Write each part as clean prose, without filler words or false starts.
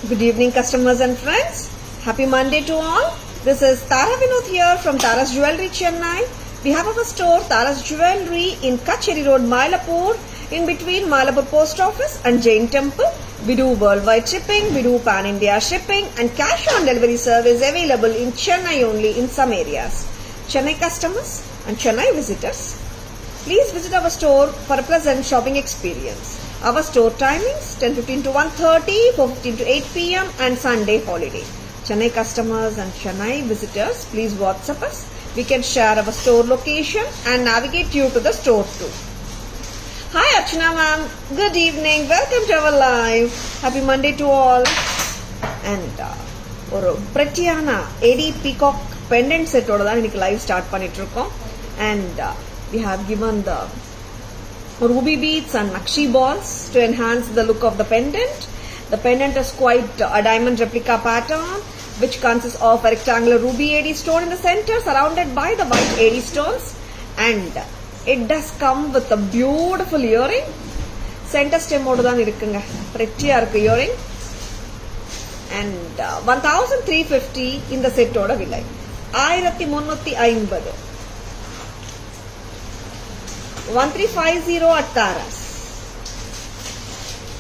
Good evening, customers and friends. Happy Monday to all. This is Tara Vinod here from Tara's Jewelry, Chennai. We have our store, Tara's Jewelry, in Kacheri Road, Mylapore, in between Mylapore Post Office and Jain Temple. We do worldwide shipping, we do pan-India shipping, and cash on delivery service available in Chennai only in some areas. Chennai customers and Chennai visitors, please visit our store for a pleasant shopping experience. Our store timings 10:15 to 1:30, 4:15 to 8 p.m. and Sunday holiday. Chennai customers and Chennai visitors, please WhatsApp us. We can share our store location and navigate you to the store too. Hi Archana ma'am, good evening. Welcome to our live. Happy Monday to all. And ஒரு prettyயான AD peacock pendant set ஓட தான் இன்னைக்கு live start பண்ணிட்டு இருக்கோம். And we have given the ruby beads and nakshi balls to enhance the look of the pendant. The pendant is quite a diamond replica pattern which consists of a rectangular ruby AD stone in the center surrounded by the white AD stones, and it does come with a beautiful earring. Center stem oda dhaan irukkunga, pretty ah irukku earring, and 1350 இந்த செட்டோட விலை 1350. 1350 at Tara's.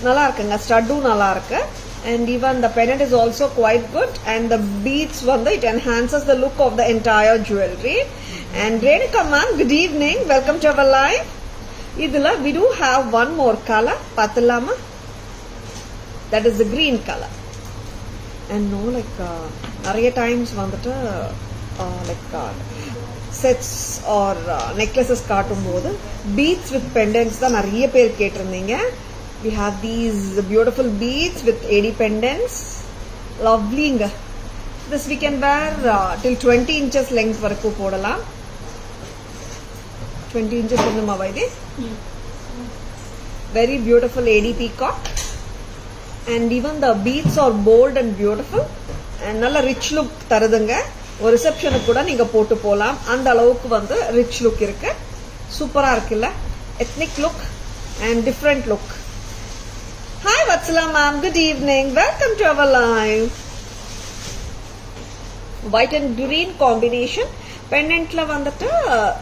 நல்லா இருக்குங்க, ஸ்டட்டும் நல்லா இருக்கு, and even the pendant is also quite good, and the beads வந்து it enhances the look of the entire jewelry. And Renuka ma'am, good evening, welcome to our live. இதுல we do have one more color, பாத்தலாமா? That is the green color. And no, like நிறைய times வந்துட்டு sets or necklaces காட்டும்போது beads with pendants தான் நிறைய பேர் கேட்டிருந்தீங்க. We have these beautiful beads with AD pendants. Lovelyங்க. This we can wear till 20 inches length வரைக்கும் போடலாம். 20 inches ஒண்ணுமா Vaidhi? Very beautiful AD peacock. And even the beads are bold and beautiful. And நல்ல rich look தருதுங்க. ஒரு ரிசப்ஷனுக்கு கூட நீங்க போட்டு போலாம், அந்த அளவுக்கு வந்து ரிச் லுக் இருக்கு. சூப்பரா இருக்குல்ல, ethnic look and different look. Hi Vatsala ma'am, good evening, welcome to our live. White and green combination பெண்டன்ட்ல வந்துட்டு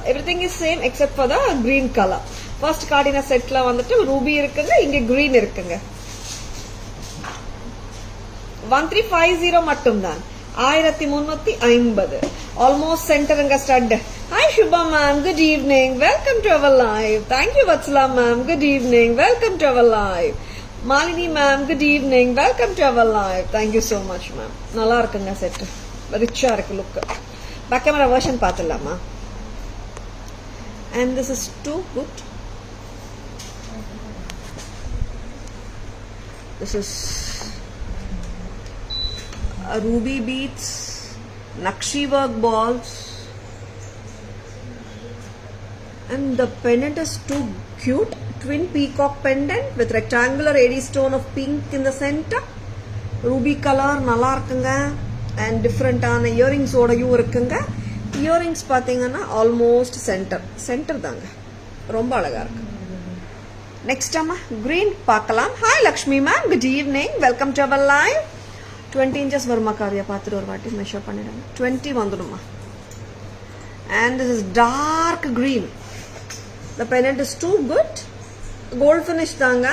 everything is same except for the green colour. First கார்டின செட்ல வந்துட்டு ரூபி இருக்குங்க, இங்க கிரீன் இருக்குங்க. 1350 மட்டும்தான், 1350. ஆல்மோஸ்ட் சென்டருங்க stud. Hi Subha ma'am, good evening, welcome to our live. Thank you Vatsala ma'am, good evening, welcome to our live. Malini ma'am, good evening, welcome to our live. Thank you so much ma'am. நல்லா இருக்குங்க set, ரிச்சா இருக்கு look. Back camera version பார்த்துடலாமா? And this is too good. This is ruby beads, nakshi work balls, and the pendant is too cute. Twin peacock pendant with rectangular AD stone of pink in the center. Ruby color நல்லா இருக்குங்க, and different ஆன earrings ஓடயும் இருக்குங்க. earrings பாத்தீங்கன்னா almost center தாங்க, ரொம்ப அழகா இருக்கு. Next அம்மா green பார்க்கலாம். Hi Lakshmi ma'am, good evening, welcome to our live. 20 inches வருமா காவியா? பார்த்துட்டு ஒரு வாட்டி மெஷர் பண்ணிடுங்க. 20 வந்துடுமா? And this is dark green. The pendant is too good. Gold finish தாங்க.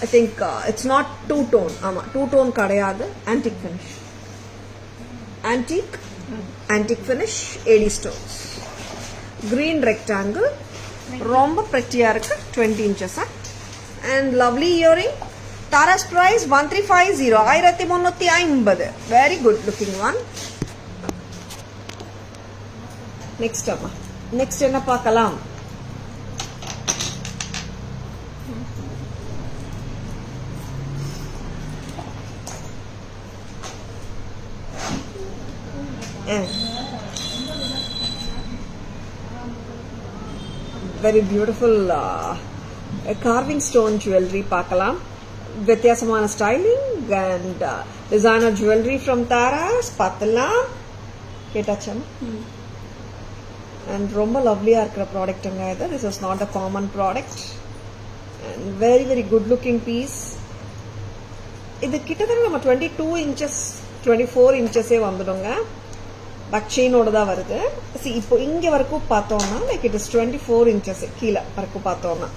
I think it's not two tone. ஆமா, two tone கிடையாது. Antique finish. Antique finish, AD stones. Green rectangle. ரொம்ப pretty-ஆ இருக்கு. 20 inches. And lovely earring. Tara's price 1350, 1350. Very good looking one. Next amma, next என்ன பார்க்கலாம்? Very beautiful carving stone jewelry பார்க்கலாம். வித்தியாசமான styling and designer jewellery from Tara's பார்த்தலாம். கேட்டாச்சா? And ரொம்ப லவ்லியா இருக்கிற ப்ராடக்ட்டுங்க இது. This is not a common product and very very good looking piece. இது கிட்டத்தட்ட நம்ம 22 inches 24 inchஸே வந்துடுங்க. பக் செயினோட தான் வருது. இப்போ இங்க வரைக்கும் பார்த்தோம்னா லைக் இட் இஸ் 24 inches கீழே வரைக்கும் பார்த்தோம்னா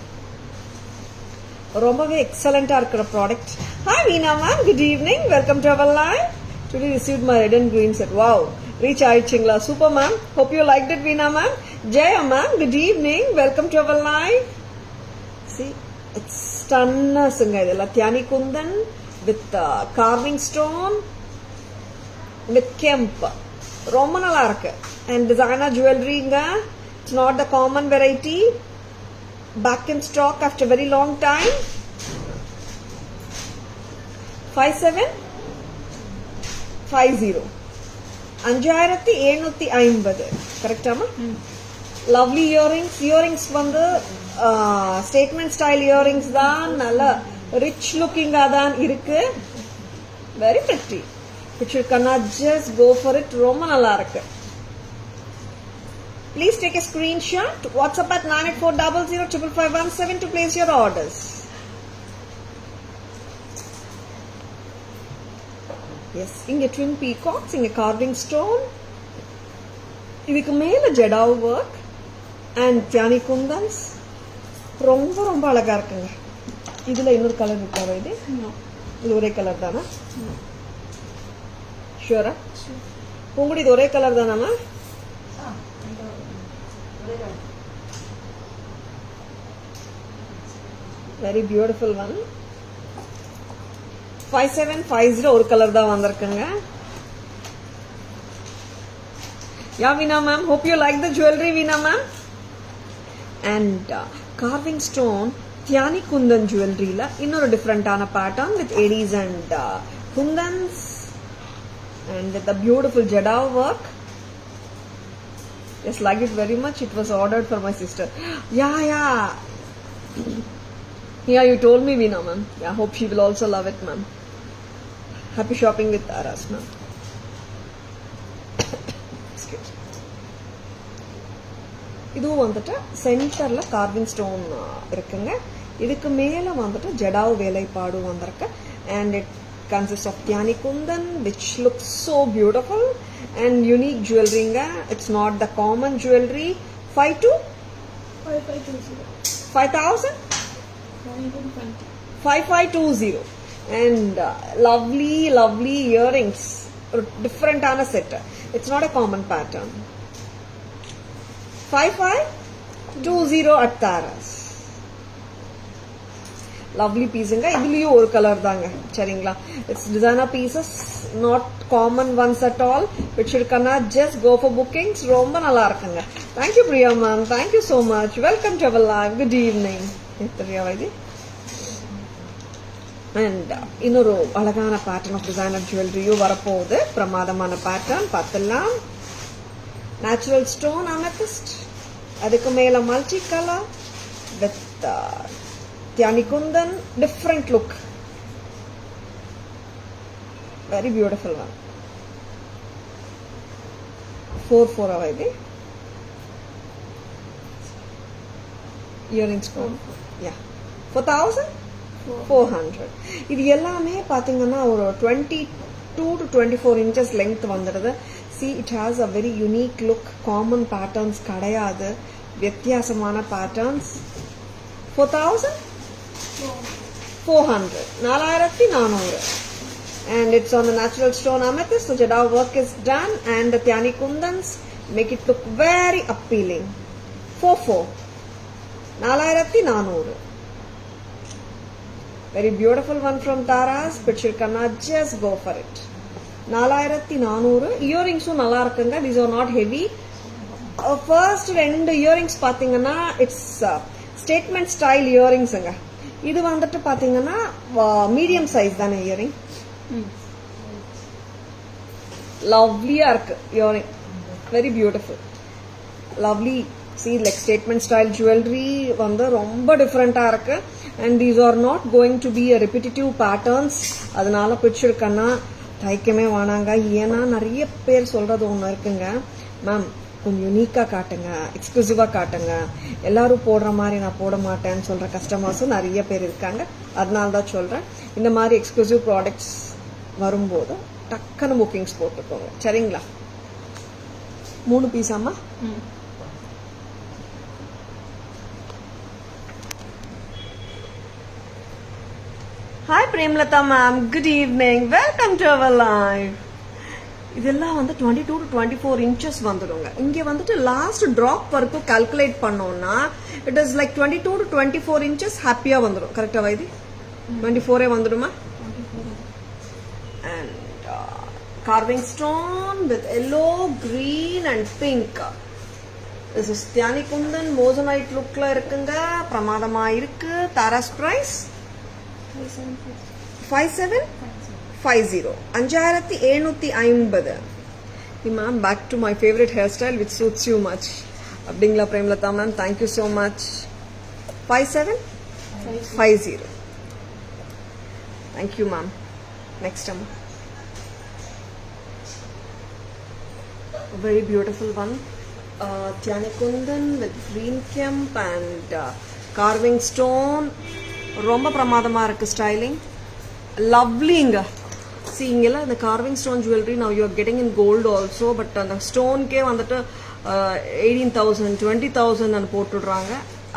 ரொம்பவே எக்ஸலண்டா இருக்கிற product. Hi Veena ma'am, good evening, welcome to our live. Today received my red and green set. Wow, reach ஆயிடுச்சுங்களா? Super ma'am, hope you like it Veena ma'am. Jaya ma'am, good evening, welcome to our live. See, it's ஸ்டன்னர்ஸுங்க இதெல்லாம். தியானி kundan with carving stone with kemp, ரொம்ப நல்லா இருக்கு. And designer ஜுவல்லரிங்க. It's not the common variety. Back in stock after very long time. 5750 5750 கரெக்டாமா? Lovely earrings வந்து statement style earrings தான். நல்ல ரிச் லுக்கிங்கா தான் இருக்கு. Very pretty. Which you cannot just go for it. ரொம்ப நல்லா இருக்கு. Please take a screenshot. WhatsApp at 9840055517 to place your orders. Yes, inga twin peacocks, inga carving stone. இதுக்கு மேல ஜடாவ் ஒர்க் அண்ட் தியானி குந்தன்ஸ் ரொம்ப ரொம்ப அழகா இருக்குங்க. இதுல இன்னொரு கலர் இருக்காவா? இது ஒரே கலர் தானா? ஷூரா? உங்களுடைய இது ஒரே கலர் தானாமா? Very beautiful one. 5750 ஒரு கலர் தான் வந்திருக்குங்க. Yeah Veena ma'am, hope you like the jewellery Veena ma'am. And carving stone தியானி குந்தன் ஜுவல்லரியில இன்னொரு டிஃப்ரெண்டான pattern with ADs and kundans and with the beautiful jadau work. Yes, like it very much. It was ordered for my sister. Yeah. Yeah, you told me, Veena ma'am. Yeah, hope she will also love it, ma'am. Happy shopping with Taras, ma'am. Excuse me. இது வந்துட்டு சென்டர்ல carving stone இருக்குங்க. இதுக்கு மேல வந்துட்டு ஜடாவ் வேலைப்பாடு வந்திருக்கு. And it consists of Tiani Kundan, which looks so beautiful and unique jewelry. It's not the common jewelry. 5,000? 5520. And lovely earrings. Different on a set. It's not a common pattern. 5520 at Taras. Lovely பீஸுங்க. இதுலயும் ஒரு colour தாங்க. சரிங்களா? It's designer pieces, not common ones at all. Which you cannot just go for bookings. ரொம்ப நல்லா இருக்குங்க. Thank you Priya ma'am, thank you so much. Welcome to our live. Good evening. பிரியாவா இது? அண்ட் இன்னொரு அழகான பேட்டர்ன் ஆஃப் டிசைனர் ஜுவல்லரியும் வரப்போகுது. பிரமாதமான பேட்டர்ன் பார்த்துலாம். நேச்சுரல் ஸ்டோன் அமெத்திஸ்ட், அதுக்கு மேல multi colour with Tiani Kundan, different look. Very beautiful one. 4 avadi. Earrings come. Yeah. 4,400. இது எல்லாமே பாத்தீங்கன்னா ஒரு 22 to 24 inches length வந்துடுது. See, it has a very unique look. Common patterns கிடையாது. வித்தியாசமான patterns. 4,400. 4,400. And it's on the natural stone amethyst. The jada work is done and the Tiani Kundans make it look very appealing. 4,400. Very beautiful one from Taras, but you cannot just go for it. 4,400. Earrings nalla irukanga. These are not heavy. First ரெண்டு earrings பாத்தீங்கன்னா it's statement style earrings ங்க. இது வந்துட்டு பாத்தீங்கன்னா medium size தானே earring. லவ்லியா இருக்கு earring. Very beautiful. Lovely. See, like statement style jewelry வந்து ரொம்ப டிஃபரெண்டா இருக்கு. And these are not going to be a repetitive patterns. அதனால பிடிச்சிருக்கன்னா தைக்கமே வேணாங்க. ஏன்னா நிறைய பேர் சொல்றது ஒண்ணு இருக்குங்க, மேம் கொஞ்சம் யூனிக்காக காட்டுங்க, எக்ஸ்க்ளூசிவாக காட்டுங்க. எல்லாரும் போடுற மாதிரி நான் போட மாட்டேன்னு சொல்கிற கஸ்டமர்ஸும் நிறைய பேர் இருக்காங்க. அதனால தான் சொல்கிறேன், இந்த மாதிரி எக்ஸ்க்ளூசிவ் ப்ராடக்ட்ஸ் வரும்போது டக்குன்னு புக்கிங்ஸ் போட்டுக்கோங்க. சரிங்களா? 3 பீஸாம்மா? Hi Premlata ma'am, good evening. Welcome to our live. இதெல்லாம் வந்து 22 to 24 inches வந்துடுங்க. இங்கே வந்துட்டு லாஸ்ட் ட்ராப் வரைக்கும் கால்குலேட் பண்ணோம்னா it is like 22 to 24 inches ஹாப்பியாக வந்துடும். கரெக்டாக வைதி? 24 வந்துடுமா? And carving stone with yellow, green and pink. This is Tyani Kundan Moissanite lookல இருக்குங்க. பிரமாதமா இருக்கு. Tara's price 5750. 5750. Ma'am, back to my favorite hairstyle which suits you much. அப்படிங்களா Premalatha ma'am? Thank you so much. 5750. Thank you ma'am. Next time. A very beautiful one. Tyani Kundan with green kemp and carving stone. ரொம்ப பிரமாதமா இருக்கு styling. லவ்லிங்க. See இங்கெல்லாம் இந்த carving stone jewellery now you are getting in gold also, but அந்த ஸ்டோன்கே வந்துட்டு 18,000 20,000 போட்டுடுறாங்க.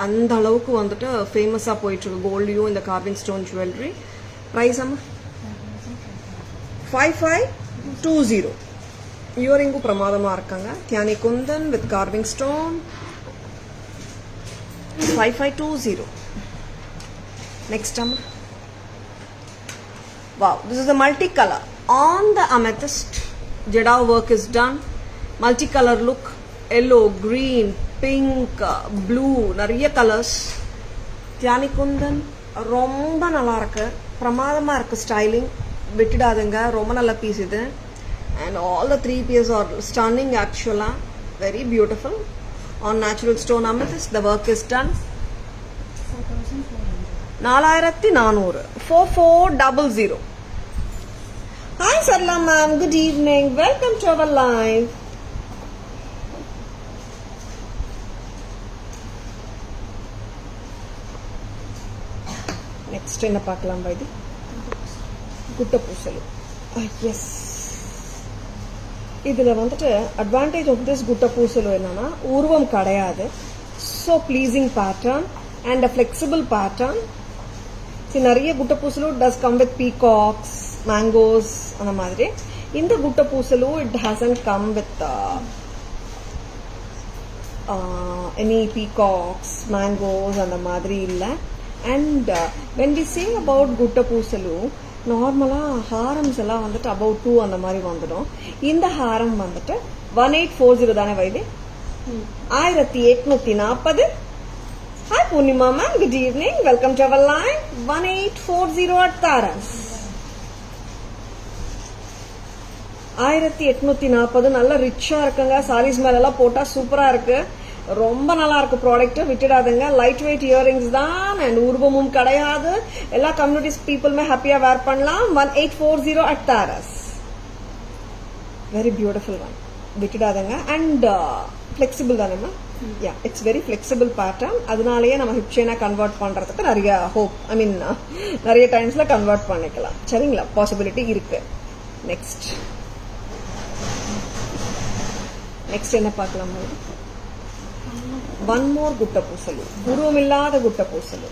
அந்த அளவுக்கு வந்துட்டு ஃபேமஸாக போயிட்டு இருக்கு கோல்டையும் இந்த கார்விங் ஸ்டோன் ஜுவல்லரி. ப்ரைஸ் அம்மா 5520. இயரிங்கும் பிரமாதமாக இருக்காங்க. Tyani Kundan with carving stone 5520. Next time. Wow, this is a multicolor. On the amethyst, Jada work is done. Multicolor look. Yellow, green, pink, blue, நிறைய colors. Tyani Kundan ரொம்ப நல்லா இருக்கு. பிரமாதமா இருக்கு styling. விட்டுடாதுங்க. ரொம்ப நல்ல பீஸ் இது. And all the 3 pieces are stunning actually. Very beautiful. On natural stone amethyst, the work is done. 4400. 4400. Hi Sarla ma'am, good evening. Welcome to our live. Next என்ன பார்க்கலாம் வைதி? குட்ட பூசலு. Yes. இதில் வந்துட்டு advantage of this குட்ட பூசலு என்னன்னா உருவம் கிடையாது. So pleasing pattern and a flexible pattern. நிறைய குட்ட பூசலு does come with peacocks, mangoes அந்த மாதிரி. இந்த குட்ட பூசலு it hasn't come with any peacocks, mangoes அந்த மாதிரி இல்லை. And when we say about குட்ட பூசலு, நார்மலாக ஹாரம்ஸ் எல்லாம் வந்துட்டு அபவுட் 2 அந்த மாதிரி வந்துடும். இந்த ஹாரம் வந்துட்டு 1840 தானே வைது? 1840. Hi Purnima ma'am, good evening. Welcome to our live. 1840 at Taras. 1840 நல்ல ரிச்சா இருக்குங்க. சாரீஸ் மேல எல்லாம் போட்டா சூப்பரா இருக்கு. ரொம்ப நல்லா இருக்கு ப்ராடக்ட். விட்டுடாதுங்க. லைட் வெயிட் இயரிங்ஸ் தான் அண்ட் உருவமும் கிடையாது. எல்லா கம்யூனிட்டிஸ் பீப்புளுமே ஹாப்பியா வேர் பண்ணலாம். 1840 at Taras. Very beautiful one. விட்டுடாதுங்க. அண்ட் ஃபிளெக்சிபிள் தானேம்மா? Yeah, it's very flexible pattern. அதனாலேயே நம்ம ஹிப் செயினா கன்வெர்ட் பண்றதுக்கு நிறைய நிறைய டைம்ஸ்ல கன்வெர்ட் பண்ணிக்கலாம். சரிங்களா? பாசிபிலிட்டி இருக்கு. நெக்ஸ்ட் என்ன பார்க்கலாம்? ஒன் மோர் குட்ட பூசலு. உருவமில்லாத குட்ட பூசலு.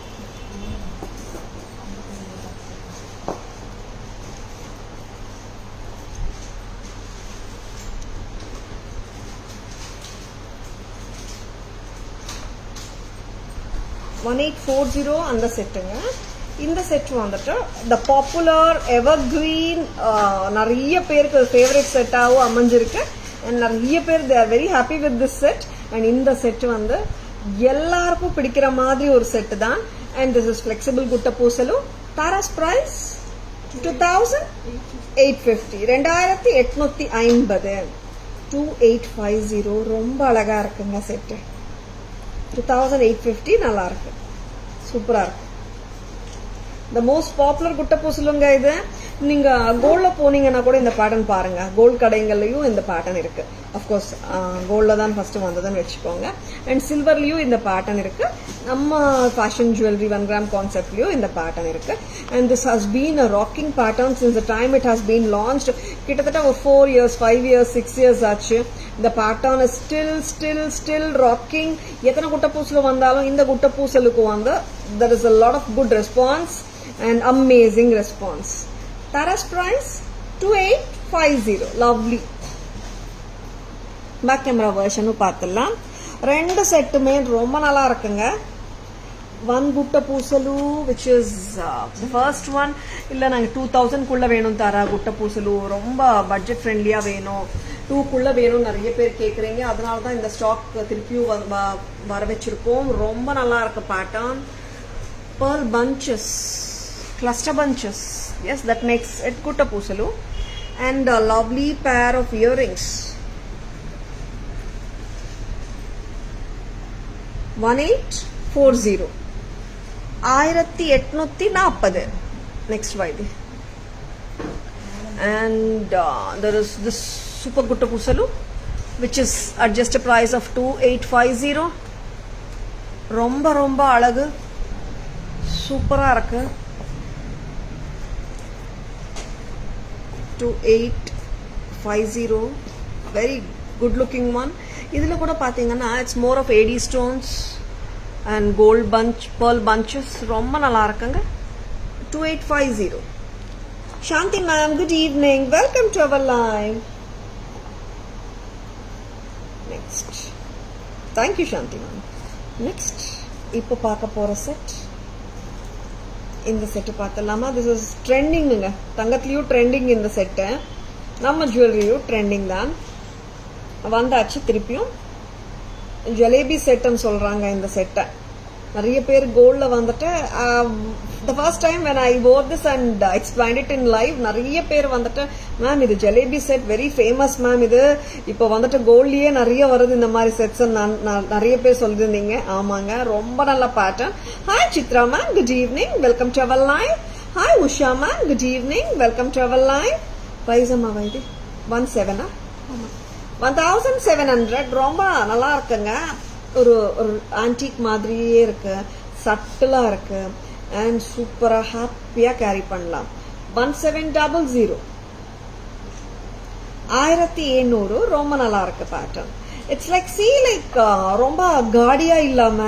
$1840 அந்த செட்டுங்க. இந்த செட் வந்துட்டு த பாப்புலர் எவர் கிரீன், நிறைய பேருக்கு ஃபேவரட் செட்டாகவும் அமைஞ்சிருக்கு. அண்ட் நிறைய பேர் they are very happy with this set. And இந்த செட் வந்து எல்லாருக்கும் பிடிக்கிற மாதிரி ஒரு செட்டு தான். அண்ட் திஸ் இஸ் ஃபிளெக்சிபிள் குட்ட பூசலு. தாராஸ் பிரைஸ் 2850. 2850. 2850. ரொம்ப அழகா இருக்குங்க செட்டு. 2850 நல்லா இருக்கு. சூப்பரா இருக்கு. த மோஸ்ட் பாப்புலர் குட்ட பூசலுங்க இது. நீங்க கோல்ட்ல போனீங்கன்னா கூட இந்த பேட்டர்ன் பாருங்க. கோல்ட் கடைகள்லயும் இந்த பேட்டர்ன் இருக்கு. அஃப்கோர்ஸ் கோல்ட்ல தான் ஃபர்ஸ்ட் வந்ததுன்னு வச்சுக்கோங்க. அண்ட் சில்வர்லயும் இந்த பேட்டர்ன் இருக்கு. நம்ம ஃபேஷன் ஜுவல்லரி 1 கிராம் கான்செப்ட்லயும் இந்த பேட்டர்ன் இருக்கு. And this has been a rocking pattern since the time it has been launched. கிட்டத்தட்ட ஒரு 4 years 5 years 6 years ஆச்சு. இந்த பேட்டர்ன் இஸ் ஸ்டில் ராக்கிங். எத்தனை குட்ட பூசல் வந்தாலும் இந்த குட்ட பூசலுக்கு வந்து there is a lot of good response and amazing response. Tara's price 2850. Lovely. Back camera வெர்ஷனும் பார்த்துடலாம். 2 செட்டுமே ரொம்ப நல்லா இருக்குங்க. 1 குட்ட பூசலு which is the first one. இல்ல நாங்க 2000 குள்ள வேணும் தாரா குட்ட பூசலு, ரொம்ப பட்ஜெட் ஃப்ரெண்ட்லியா வேணும், 2 குள்ள வேணும் நிறைய பேர் கேக்குறீங்க. அதனால தான் இந்த ஸ்டாக் திருப்பியும் வர வச்சிருக்கோம். ரொம்ப நல்லா இருக்கு pattern. pearl bunches, cluster bunches, yes, that makes it kutta pusalu. And a lovely pair of earrings. 1840. 1840. Next Vaidi. And there is this super kutta pusalu which is at just a price of 2850. ரொம்ப அழகு, சூப்பரா இருக்கு. 2850, very good looking one. இதுல கூட பாத்தீங்கன்னா it's more of AD stones and gold bunch, pearl bunches. ரொம்ப நல்லா இருக்குங்க. 2850. Shanti ma'am, good evening, welcome to our live. Next, thank you Shanti ma'am. Next இப்போ பார்க்க போற செட், இந்த செட்டு பார்த்தலாமா? திஸ் இஸ் ட்ரெண்டிங்குங்க. தங்கத்துலயும் ட்ரெண்டிங் இந்த செட்டு, நம்ம ஜுவல்லரியும் ட்ரெண்டிங் தான். வந்தாச்சு திருப்பியும் ஜலேபி செட்டுன்னு சொல்றாங்க இந்த செட்டை. நிறைய பேர் கோல்ட்ல வந்துட்டு the first time when I wore this and explained it in live, நிறைய பேர் வந்துட்டு மேம் இது jalebi said very famous ma'am, இது இப்போ வந்துட்டு கோல்ட்லயே நிறைய வருது இந்த மாதிரி செட்ஸ் நிறைய பேர் சொல்லிருந்தீங்க. ஆமாங்க, ரொம்ப நல்ல pattern. Hi Chitra ma'am, good evening, welcome to our live. Hi Usha ma'am, good evening, welcome to our live. Price அம்மா இது 17 1700. ரொம்ப நல்லா இருக்குங்க. ஒரு ஆன்டிக் மாதிரியே இருக்கு, சட்டிலா இருக்கு அண்ட் சூப்பரா ஹாப்பியா கேரி பண்ணலாம். 1700. 1700 ரொம்ப நல்லா இருக்கு பேட்டர்ன். இட்ஸ் லைக் ரொம்ப காடியா இல்லாம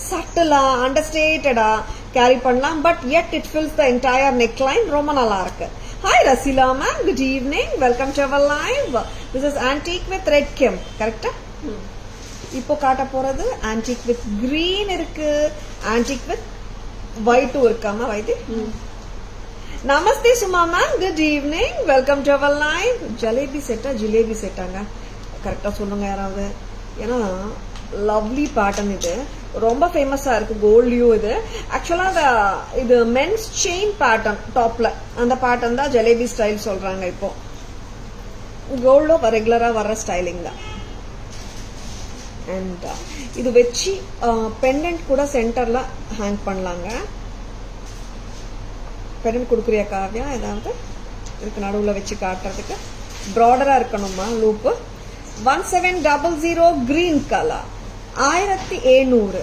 சட்டிலா அண்டர்ஸ்டேட்டடா கேரி பண்ணலாம். But yet it fills the entire neckline. ரொம்ப நல்லா இருக்கு. Hi Rasila ma'am, good evening, welcome to our live. This is antique with red gem, கரெக்டா? இப்போ காட்ட போறது ஆன்டிக் வித் கிரீன் இருக்கு, ஆன்டிக் வித் ஒயிட்டும் இருக்காம Vaidhi. Namaste Suma ma'am, good evening, welcome to our live. Jalebi செட்டா ஜிலேபி செட்டாங்க? கரெக்டா சொல்லுங்க யாராவது. ஏன்னா லவ்லி பேட்டர்ன், இது ரொம்ப ஃபேமஸா இருக்கு கோல்ட்லயும். இது ஆக்சுவலா இது மென்ஸ் செயின் பேட்டர்ன் டாப்ல, அந்த பேட்டர்ன் தான் ஜலேபி ஸ்டைல் சொல்றாங்க. இப்போ கோல்ட்ல ரெகுலரா வர்ற ஸ்டைலிங் தான். அண்ட் இது வச்சு பெண்டன்ட் கூட சென்டர்ல ஹேங் பண்ணலாங்க. பெண்டன்ட் கொடுக்குறியா காவியா? ஏதாவது இதுக்கு நடுவில் வச்சு காட்டுறதுக்கு ப்ராடரா இருக்கணுமா லூப்பு? 1700 green colour. 1700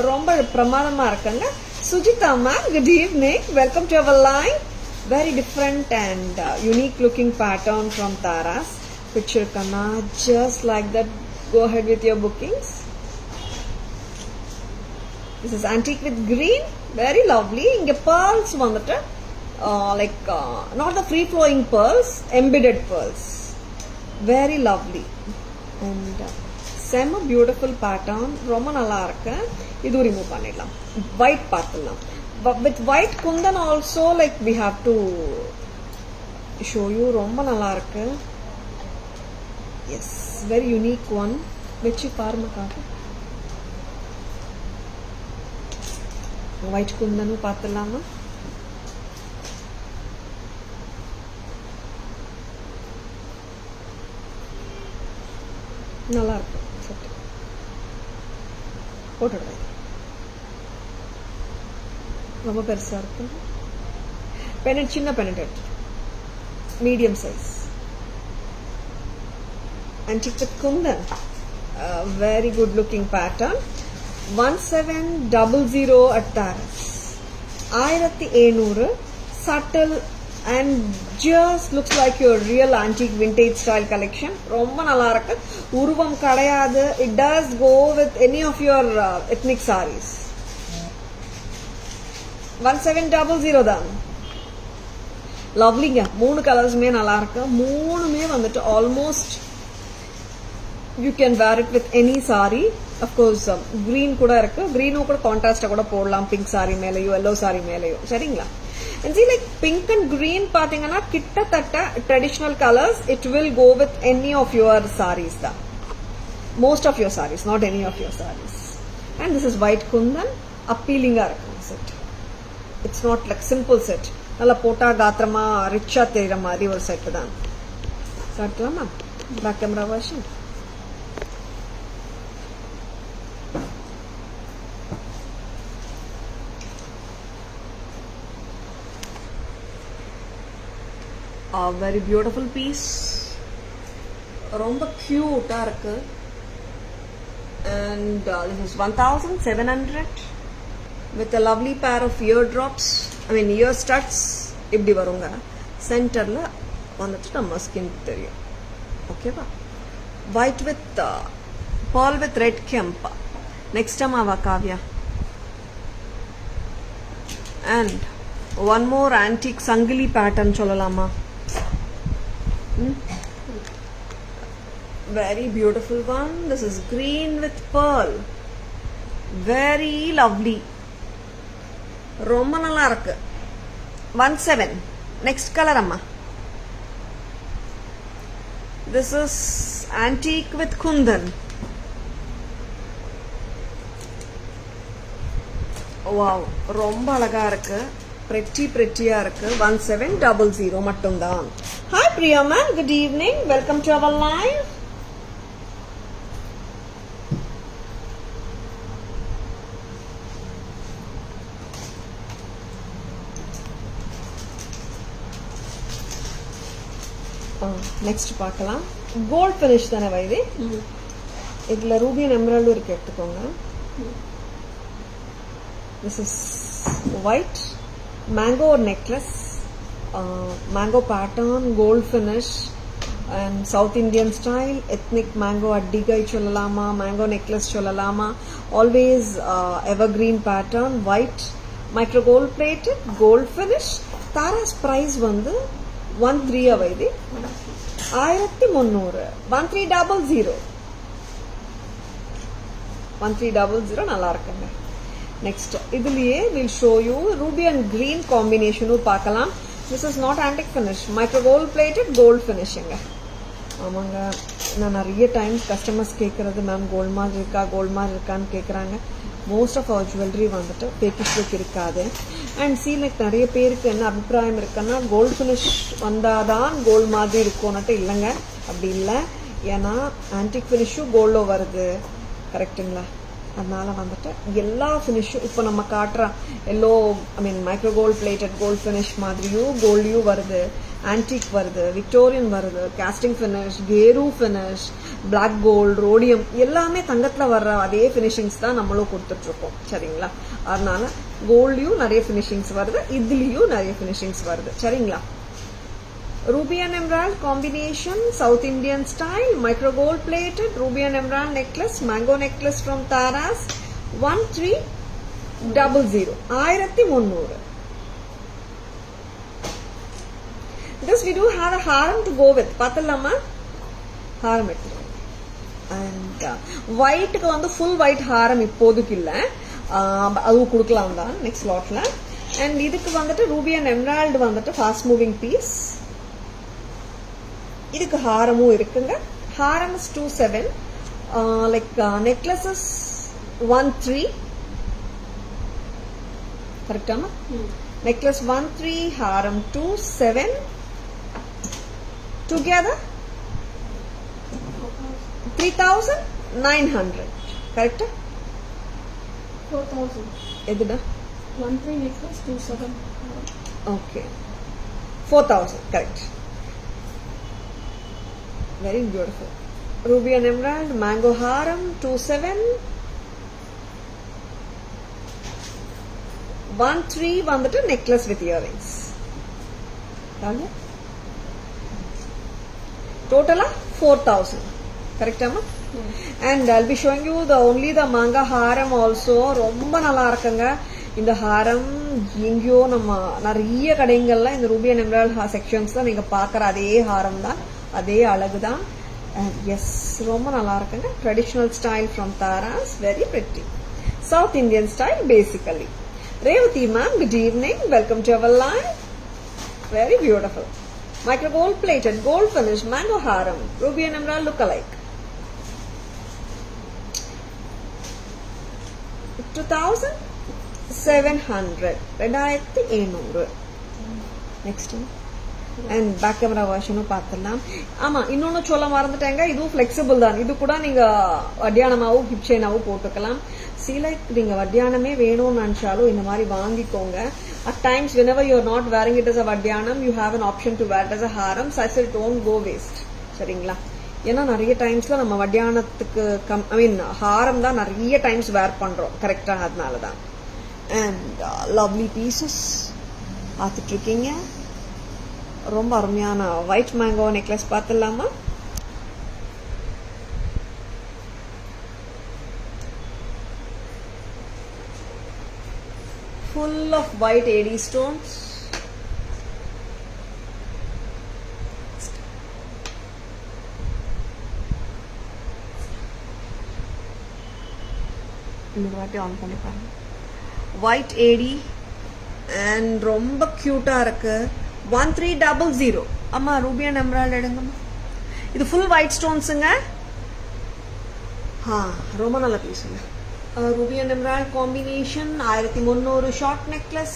ரொம்ப பிரமாதமா இருக்குங்க. Sujitha ma'am, good evening, welcome to our live. Very different and unique looking pattern from Taaras. Picture கண்ணா just like that. Go ahead with your bookings. This is antique with green, very lovely. Inga pearls vandutta not the free flowing pearls, embedded pearls, very lovely. And same beautiful pattern, ரொம்ப நல்லா இருக்கு. இது remove பண்ணிடலாம். white பார்க்கலாம். With white kundan also we have to show you. ரொம்ப நல்லா இருக்கு. Yes, very unique one. வெச்சு பாருங்க காட்டு. ஒயிட் குந்தனும் பார்த்துலாமா? நல்லா இருக்கும் செட். போட்டுடுறேன். ரொம்ப பெருசா இருக்கு. பெனட் சின்ன பெனட் எடுத்து medium size. Antique with kundan, very good looking pattern. 1700 at Taras. 1700, subtle and just looks like your real antique vintage style collection. Romba nalla irukku. Uruvam kadayadu. It does go with any of your ethnic sarees. 1700 தான். லவ்லிங்க. 3 கலர்ஸுமே நல்லா இருக்கு. மூணுமே வந்துட்டு almost you can wear it with any saree. Of course green கூட இருக்கு. green கூட கான்ட்ராஸ்டா கூட போடலாம். pink saree மேலயோ yellow saree மேலயோ. சரிங்களா? And see, like pink and green பாத்தீங்கன்னா கிட்டத்தட்ட traditional colors. It will go with any of your sarees da. Most of your sarees, not any of your sarees. And this is white kundan. appealing ah irukum set. It's not like simple set. நல்ல போட்டா காத்திரமா ரிச்சா தெரியற மாதிரி ஒரு set தான். காட்டலாமா? Back camera version. A very beautiful piece. ரொம்ப cute ah irukku. And this is 1700 with a lovely pair of eardrops. I mean ear studs. இப்படி வருங்க. சென்டர்ல வந்துட்டு நம்ம ஸ்கின் தெரியும். ஓகேவா? white with pearl with red kemp. next time ava Kavya. And one more antique sangli pattern solalama. Very beautiful one. This is green with pearl. Very lovely. ரொம்ப நல்லா இருக்கு. 17. Next color amma. This is antique with kundan. Wow, ரொம்ப அழகா இருக்கு. pretty-ஆ இருக்கு. 1700 மட்டும் தான். Hi Priya ma'am, good evening. Welcome to our live. Next பார்க்கலாம். கோல்ட் ஃபினிஷ் தானே வைதி? இதுல ரூபி அண்ட் எமரல்டு இருக்கு, எடுத்துக்கோங்க. This is white mango necklace, mango pattern, gold finish and south Indian style, ethnic mango அட்டிகை சொல்லலாமா, மேங்கோ நெக்லஸ் சொல்லலாமா, always evergreen pattern, white micro gold plated, gold finish. Tara's price வந்து 13 why this 1300. 1300 1300 நல்லா இருக்குங்க. Next இதுலயே will show you ruby and green காம்பினேஷனும் பார்க்கலாம். This is not antique finish, micro gold plated gold ஃபினிஷிங்க. ஆமாங்க, நான் நிறைய டைம்ஸ் கஸ்டமர்ஸ் கேட்கறது, மேம் கோல்ட் மாதிரி இருக்கா, கோல்ட் மாதிரி இருக்கான்னு கேட்குறாங்க. மோஸ்ட் ஆஃப் அவர் ஜுவல்லரி வந்துட்டு பேக்கிஷ் லுக் இருக்காது. அண்ட் சீலைக் நிறைய பேருக்கு என்ன அபிப்பிராயம் இருக்குன்னா, கோல்ட் ஃபினிஷ் வந்தாதான் கோல்டு மாதிரி இருக்கும்னுட்டு. இல்லைங்க, அப்படி இல்லை. ஏன்னா ஆன்டிக் ஃபினிஷும் கோல்டோ வருது, கரெக்டுங்களா? அதனால வந்துட்டு எல்லா ஃபினிஷும் இப்போ நம்ம காட்டுற yellow, I mean micro gold plated gold finish மாதிரியும் கோல்டையும் வருது, ஆன்டிக் வருது, விக்டோரியன் வருது, காஸ்டிங் ஃபினிஷ், கேரு ஃபினிஷ், பிளாக் கோல்டு, ரோடியம், எல்லாமே தங்கத்துல வர்ற அதே ஃபினிஷிங்ஸ் தான் நம்மளும் கொடுத்துட்டு இருக்கோம். சரிங்களா? அதனால கோல்ட்லயும் நிறைய ஃபினிஷிங்ஸ் வருது, இதுலயும் நிறைய ஃபினிஷிங்ஸ் வருது. சரிங்களா? Ruby and emerald combination, South Indian style, micro gold plated, ruby and emerald necklace, mango necklace from Taras, 1300. 1300. This we do have a haram to go with. Pathallama haram எடுத்துருவோம். And white க்கு வந்து full white haram இப்போதைக்கு இல்ல, அதுவும் கொடுக்கலாம் தான் next லாட்ல. And இதுக்கு வந்துட்டு ரூபி அண்ட் எமரால்டு வந்துட்டு ஃபாஸ்ட் மூவிங் பீஸ். இதுக்கு ஹாரமும் இருக்குங்க. Haaram is 27, like necklace is 13. கரெக்டாமா? நெக்லஸ் 13, ஹாரம் 27. Together 3900. கரெக்டா? 4000. எதுடா? 13 necklace 27. Okay, 4000 correct. Very beautiful. Ruby and emerald, mango haram, 27. 1-3 வந்துட்டு necklace with earrings. Total 4,000. Correct amma? And I'll be showing you only the manga haram also. ரொம்ப நல்லா இருக்குங்க இந்த ஹாரம். எங்கேயோ நம்ம நிறைய கடைகள்ல இந்த ரூபி அண்ட் எமரால்ட் செக்ஷன்ஸ் தான் நீங்க பாக்குற அதே ஹாரம் தான், அதே அழகு தான். எஸ், ரொம்ப நல்லா இருக்குங்க. Traditional style from Tara's, very pretty. South Indian style basically. Revati ma'am, good evening. Welcome to our live. Very beautiful. Micro gold plated, gold finish, mango haram, ruby and emerald look alike. 2,700. 2,700. Next one. And back camera version பார்த்தலாம். ஆமா, இன்னொன்னு சொல்ல மறந்துட்டேங்க. இதுவும் flexible தான். இது கூட நீங்க வட்டியானமாவும் hip செயினாவும் போட்டுக்கலாம். சீலைக் நீங்க வட்டியானமே வேணும்னு நினைச்சாலும் இந்த மாதிரி வாங்கிக்கோங்க. At times whenever you are not wearing it as a vadiyanam, you have an option to wear it as a haram, such that it won't go waste. சரிங்களா? ஏன்னா நிறைய டைம்ஸ்ல நம்ம வட்டியானத்துக்கு ஹாரம் தான் நிறைய டைம்ஸ் வேர் பண்றோம். கரெக்டா? அதனாலதான். அண்ட் லவ்லி பீசஸ் பார்த்துட்டு இருக்கீங்க. ரொம்ப அருமையான ஒயிட் மேங்கோ நெக்லஸ் பார்த்துடலாமா? Full of white AD stones. On பண்ணி பாருங்க. white AD and ரொம்ப கியூட்டா இருக்கு. 1300. அம்மா ரூபி அண்ட் எமரால்ட் எடுங்கம்மா. இது ஃபுல் ஒயிட் ஸ்டோன்ஸுங்க. ரொம்ப நல்ல பீஸுங்க. Ruby and emerald combination. 1300 short necklace.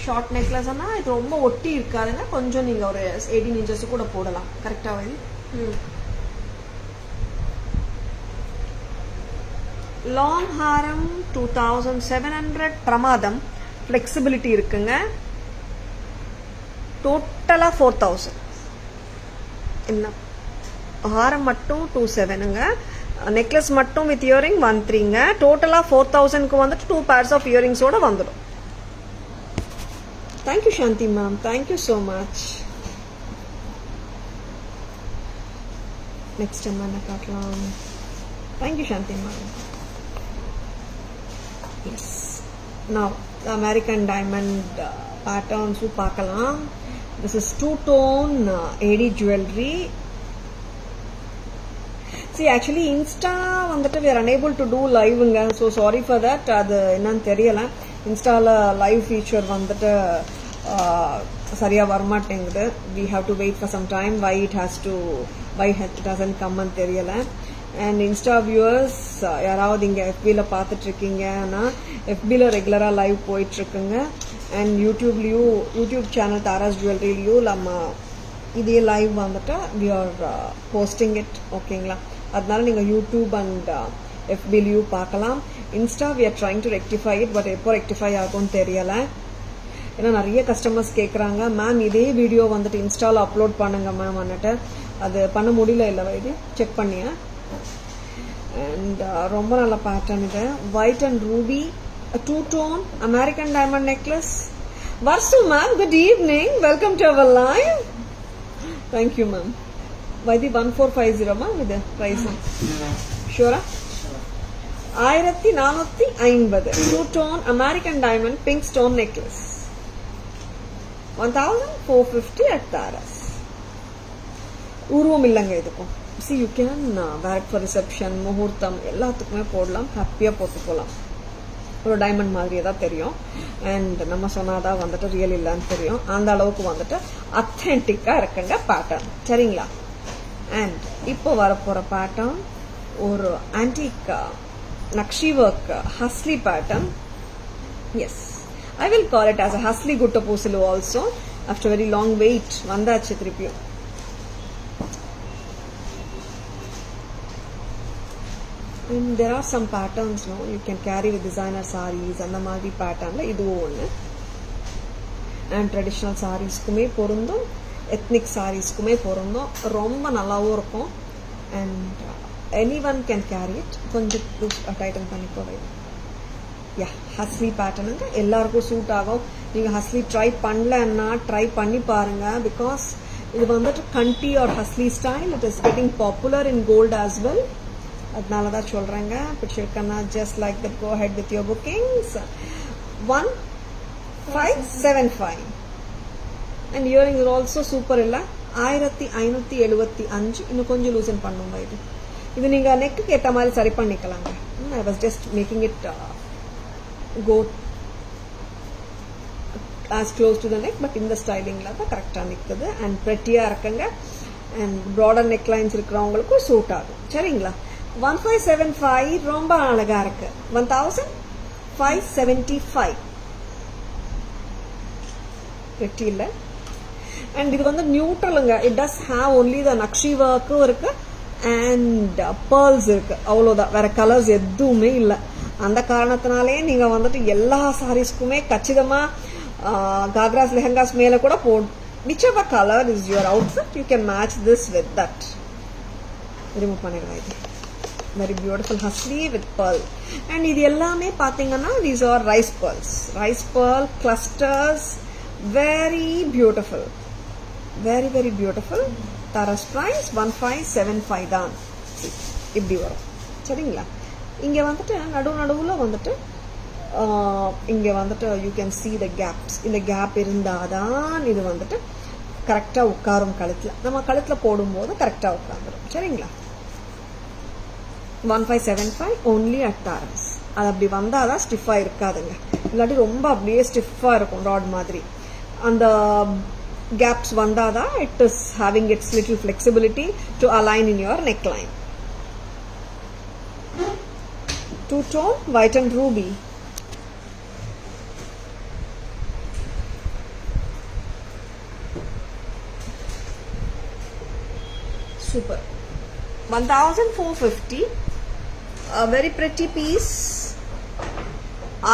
Short necklace இது ரொம்ப ஒட்டி இருக்காதுங்க. கொஞ்சம் நீங்க ஒரு 18 inches கூட போடலாம். கரெக்டா? இது லாங் ஹாரம் 2700. பிரமாதம். ஃபிளெக்சிபிலிட்டி இருக்குங்க. டோட்டலா 4,000. என்ன ஹாரம் மட்டும் 27ங்க. நெக்லஸ் மட்டும் வித் இயரிங் 13ங்க. டோட்டலா 4,000க்கு வந்துட்டு 2 pairs ஆஃப் இயரிங்ஸோட வந்துடும். Thank you Shanthi ma'am, thank you so much. Next என்ன காட்டலாம்? Thank you Shanthi ma'am. Yes, now American diamond பேட்டர்ன்ஸும் பார்க்கலாம். This is 2-tone AD jewelry. See, actually Insta வந்துட்டு we are unable to do liveங்க. So sorry for that. அது என்னன்னு தெரியல. இன்ஸ்டால லைவ் ஃபீச்சர் வந்துட்டு சரியா வரமாட்டேங்குது. We have to wait for some time. Why it doesn't come ன்னு தெரியல. And Insta viewers யாராவது இங்க FBல பார்த்துட்டு இருக்கீங்கன்னா FBல ரெகுலரா லைவ் போயிட்டு இருக்குங்க. அண்ட் யூடியூப் சேனல் தாராஸ் ஜுவல்லரிலையும் நம்ம இதே லைவ் வந்துட்டு we are posting it. ஓகேங்களா? அதனால நீங்க யூடியூப் அண்ட் FBலையும் பார்க்கலாம். Insta we are trying to rectify it, but எப்போ ரெக்டிஃபை ஆகும்னு தெரியல. ஏன்னா நிறைய கஸ்டமர்ஸ் கேட்குறாங்க, மேம் இதே வீடியோ வந்துட்டு இன்ஸ்டால அப்லோட் பண்ணுங்க மேம் வந்துட்டு. அது பண்ண முடியல. இல்லை இது செக் பண்ணிய. அண்ட் ரொம்ப நல்ல பேட்டர்ன் இது. White and ruby 2-tone American diamond necklace. வர்சு ma'am, good evening. Welcome to our live. Thank you ma'am. Vaidhi 1450 ma'am இது பிரைஸ். ஷூரா? 1450. 2-tone American diamond pink stone necklace. 1450 at Taras. உருவம் இல்லைங்க இதுக்கும். See, you can wear it for reception, முகூர்த்தம் எல்லாத்துக்குமே போடலாம். ஹாப்பியா போட்டு போகலாம். ஒரு டைமண்ட் மாதிரியே தான் தெரியும். அண்ட் நம்ம சொன்னாதான் வந்துட்டு ரியல் இல்லைன்னு தெரியும். அந்த அளவுக்கு வந்துட்டு அத்தென்டிக்கா இருக்குங்க பேட்டர்ன். சரிங்களா? அண்ட் இப்போ வரப்போற பேட்டர்ன் ஒரு antique nakshi work hasli pattern. Yes, I will call it as a Hasli Gutta Posilu also. After very long wait, vandachu thirupiyum. And there are some patterns, no, you can carry with designer sarees and the madi pattern la idu one. And traditional sarees kume porundum. Ethnic சாரீஸ்க்குமே பொருந்தும், ரொம்ப நல்லாவும் இருக்கும். And any one can carry it. கொஞ்சம் tighten பண்ணி போடுறது. யா, ஹஸ்லி பேட்டர்னுங்க எல்லாருக்கும் suit ஆகும். நீங்கள் ஹஸ்லி ட்ரை பண்ணலன்னா ட்ரை பண்ணி பாருங்க. பிகாஸ் இது வந்துட்டு kanthi or hasli style. It is getting popular in gold as well. அதனால தான் சொல்கிறேங்க. பிடிச்சிருக்கேன்னா just like that go ahead with your bookings. 1575 and earrings also super. இல்லை 1575. இன்னும் கொஞ்சம் லூசன் பண்ணுங்க. இது நீங்கள் நெக்குக்கு ஏற்ற மாதிரி சரி பண்ணிக்கலாங்க. I was just making it go as close to the neck, but இந்த ஸ்டைலிங்கில் தான் கரெக்டாக நிற்குது. அண்ட் ப்ரெட்டியாக இருக்குங்க. அண்ட் ப்ராடர் நெக் லைன்ஸ் இருக்கிறவங்களுக்கும் சூட் ஆகும். சரிங்களா? 1575 ரொம்ப அழகாக இருக்கு. 1575 ப்ரெட்டி இல்லை. அண்ட் இது வந்து நியூட்ரலுங்க. It does have only the nakshi ஒர்க்கும் இருக்கு அண்ட் பேர்ல்ஸ் இருக்கு, அவ்வளோதான். வேற கலர்ஸ் எதுவுமே இல்லை. அந்த காரணத்தினாலே நீங்கள் வந்துட்டு எல்லா சாரீஸ்க்குமே கச்சிதமாக காக்ராஸ் லெஹங்காஸ் மேலே கூட whichever color is your outfit, you can match this with that. Remove பண்ணிடுவேன். இது very beautiful hasli with pearl. And இது எல்லாமே பார்த்தீங்கன்னா these are rice pearls. Rice pearl clusters. Very beautiful. Very very beautiful. Tara's price 1575 தான். இப்படி வரும். சரிங்களா? இங்கே வந்துட்டு நடுவில் வந்துட்டு இங்கே வந்துட்டு you can see the gaps. இந்த கேப் இருந்தாதான் இது வந்துட்டு கரெக்டாக உட்காரும் கழுத்தில். நம்ம கழுத்தில் போடும்போது கரெக்டாக உட்காந்துரும். சரிங்களா? 1575 only at Taras. அது அப்படி வந்தால் தான் ஸ்டிஃபாக இருக்காதுங்க. இல்லாட்டி ரொம்ப அப்படியே ஸ்டிஃபாக இருக்கும் ராட் மாதிரி. அந்த கேப்ஸ் வந்தால் தான் it is having its little flexibility to align in your neckline. Two-tone white and ruby. Super. 1450. A very pretty piece.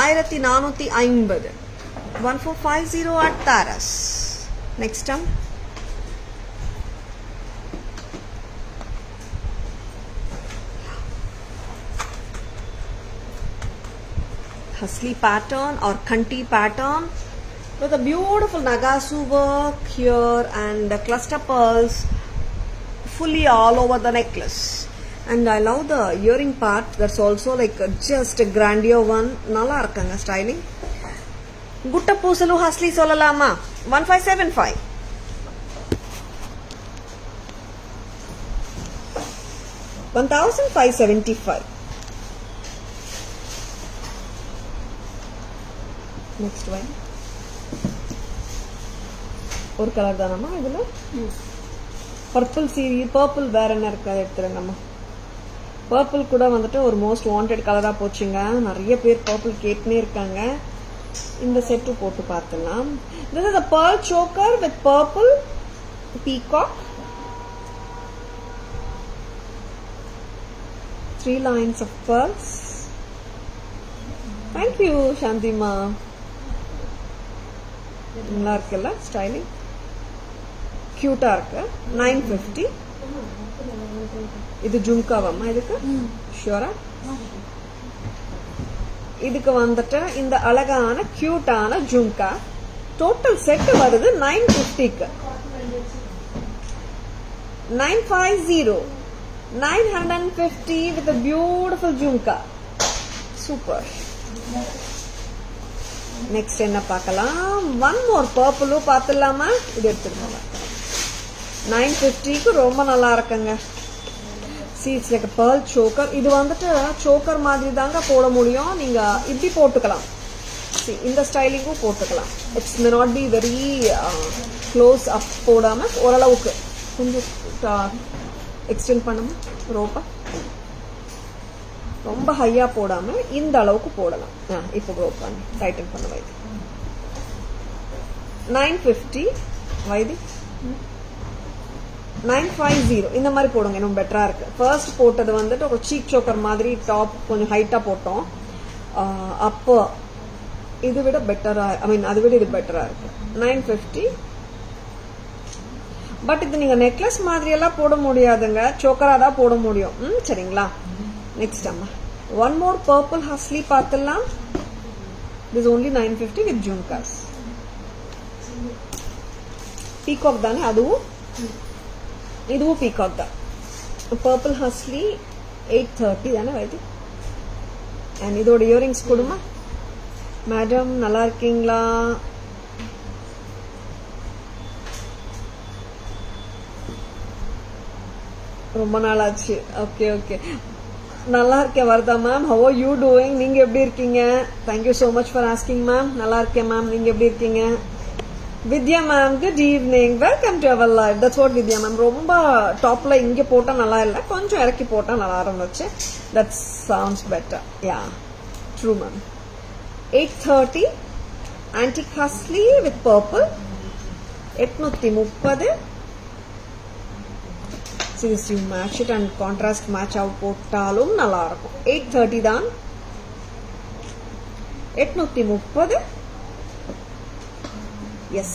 1450. 1450 at Taras. Next time. Hasli pattern or Kanti pattern with a beautiful Nagasu work here and the cluster pearls fully all over the necklace. And I love the earring part. That's also like just a grandeur one. Nalla irukanga styling. Gutta Pusalu Hasli solalama. 1575. $1,575. Next one ஒரு colour தானம்மா இதில். Purple purple வேற என்ன இருக்கு அதை எடுத்துருங்கம்மா. Purple கூட வந்துட்டு ஒரு மோஸ்ட் வாண்டட் கலராக போச்சுங்க. நிறைய பேர் பர்பிள் கேட்டுனே இருக்காங்க. இந்த செட்டு போட்டு பார்த்துலாம். This is a pearl choker with purple peacock. 3 lines of pearls. Thank you Shantima. நல்லா இருக்குல்ல ஸ்டைலிங், கியூட்டா இருக்கு. 950. இது ஜும்காவாம்மா இதுக்கு ஷூரா? இதுக்கு வந்துட்டு இந்த அழகான கியூட்டான ஜும்கா டோட்டல் செட் வருது 950க்கு. 950. 950 with a beautiful jhumka. Super. Next என்ன பார்க்கலாம்? ஒன் மோர் பர்பிளும் பார்த்துடலாமா? இது எடுத்துருக்கோம். 950க்கு ரொம்ப நல்லா இருக்குங்க. Seeds like pearl choker. இது வந்துட்டு சோக்கர் மாதிரி தாங்க போட முடியும். நீங்க இப்படி போட்டுக்கலாம். இந்த ஸ்டைலிங்கும் போட்டுக்கலாம். It's may not be very close up போடாம ஓரளவுக்கு கொஞ்சம் எக்ஸ்டெண்ட் பண்ணுமா ரோப்பா. ரொம்ப ஹையா போடாம இந்த அளவுக்கு போடலாம். இப்போ ரோப் பண்ணி டைட்டன் பண்ண வைது. 950 வைது. 950 இந்த மாதிரி போடுங்க, இன்னும் பெட்டரா இருக்கு. ஃபர்ஸ்ட் போட்டது வந்துட்டு ஒரு சீக் சோக்கர் மாதிரி டாப் கொஞ்சம் ஹைட்டா போட்டோம். அப்போ இது விட பெட்டரா, ஐ மீன் அதை விட இது பெட்டரா இருக்கு. 950 பட் இது நீங்க நெக்லஸ் மாதிரி எல்லாம் போட முடியாதுங்க, சோக்கரா தான் போட முடியும். சரிங்களா? நெக்ஸ்ட் அம்மா ஒன் மோர் பர்பிள் ஹஸ்லி பார்த்துலாம். This only 950 with jhumkas. Peacock தானே அதுவும்? இதுவும் பீகாக் தான். பர்பிள் ஹஸ்லி 830 தானே வருது. அண்ட் இதோட இயரிங்ஸ் கொடுமா மேடம். நல்லா இருக்கீங்களா? ரொம்ப நாள் ஆச்சு. ஓகே ஓகே, நல்லா இருக்கேன் Vardha ma'am. How are you doing? நீங்க எப்படி இருக்கீங்க? Thank you so much for asking ma'am. நல்லா இருக்கேன் மேம். நீங்க எப்படி இருக்கீங்க? Vidya ma'am, good evening, welcome to our live. That's what Vidya ma'am. ரொம்ப டாப்ல இங்க போட்டா நல்லா இல்லை, கொஞ்சம் இறக்கி போட்டா நல்லா இருந்துச்சு. That sounds better. Yeah true ma'am. 830 antique hasli with purple 830. Since you match it and contrast match out போட்டாலும் நல்லா இருக்கும். 830 தான். 830. எஸ்,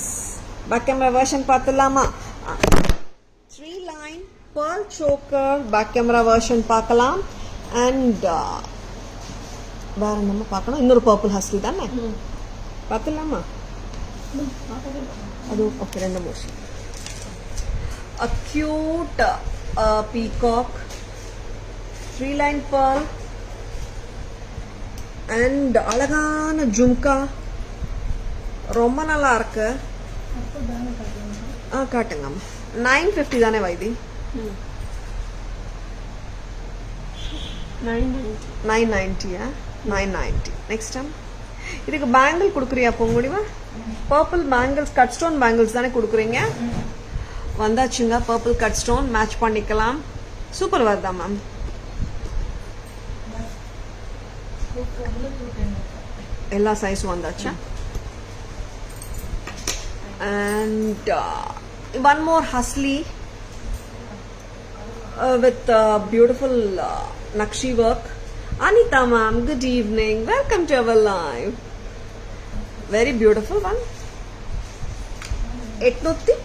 பேக் கேமரா வெர்ஷன் பார்த்துலாமா? 3 line pearl choker back camera version பார்க்கலாம். அண்ட் வேற நம்ம பார்க்கணும். இன்னொரு பர்பிள் ஹஸ்லி தானே பார்த்துலாமா? அது ஓகே. ரெண்டு motion. A cute peacock 3 line pearl and அழகான ஜும்கா. ரொம்ப நல்லா இருக்கு. காட்டுங்க. 950 தானே வைதி? 990. 990. நெக்ஸ்ட் டைம் இதுக்கு பேங்கிள் கொடுக்குறியா பொங்குடிவா? Purple bangles, cut stone bangles தானே கொடுக்குறீங்க? வந்தாச்சுங்க. பர்பிள் கட் ஸ்டோன் மேட்ச் பண்ணிக்கலாம். சூப்பர் வருதா மேம்? எல்லா சைஸும் வந்தாச்சா? and one more husli with beautiful nakshi work. Anita ma'am, good evening, welcome to our live. Very beautiful one. 830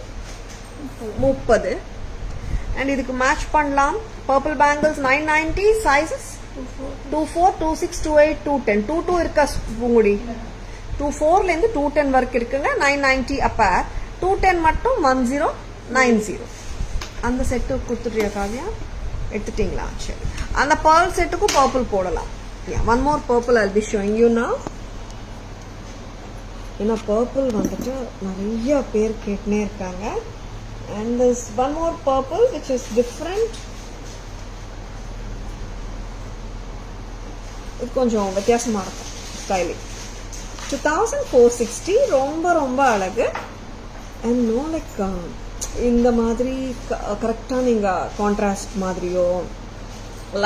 and idukku match பண்ணலாம். purple bangles 990, sizes 24, 26, 28, 210. 22 இருக்கா பூங்குடி? 24 ல இருந்து 210 வரைக்கும் இருக்குங்க. 990 அப்ப 210 மட்டும் 1090. அந்த செட்டு கொடுத்துட்டியா காவியா? எடுத்துட்டீங்களா? சரி, அந்த pearl செட்டுக்கு purple போடலாம். one more purple I'll be showing you now. ஏன்னா purple வந்துட்டு நிறைய பேர் கேட்டுனே இருக்காங்க. and there's one more purple which is different. இது கொஞ்சம் வித்தியாசமா இருக்கும் ஸ்டைலிங். 2460 ரொம்ப ரொம்ப அழகு. அண்ட் நோ லைக் இந்த மாதிரி கரெக்டாக நீங்கள் கான்ட்ராஸ்ட் மாதிரியோ,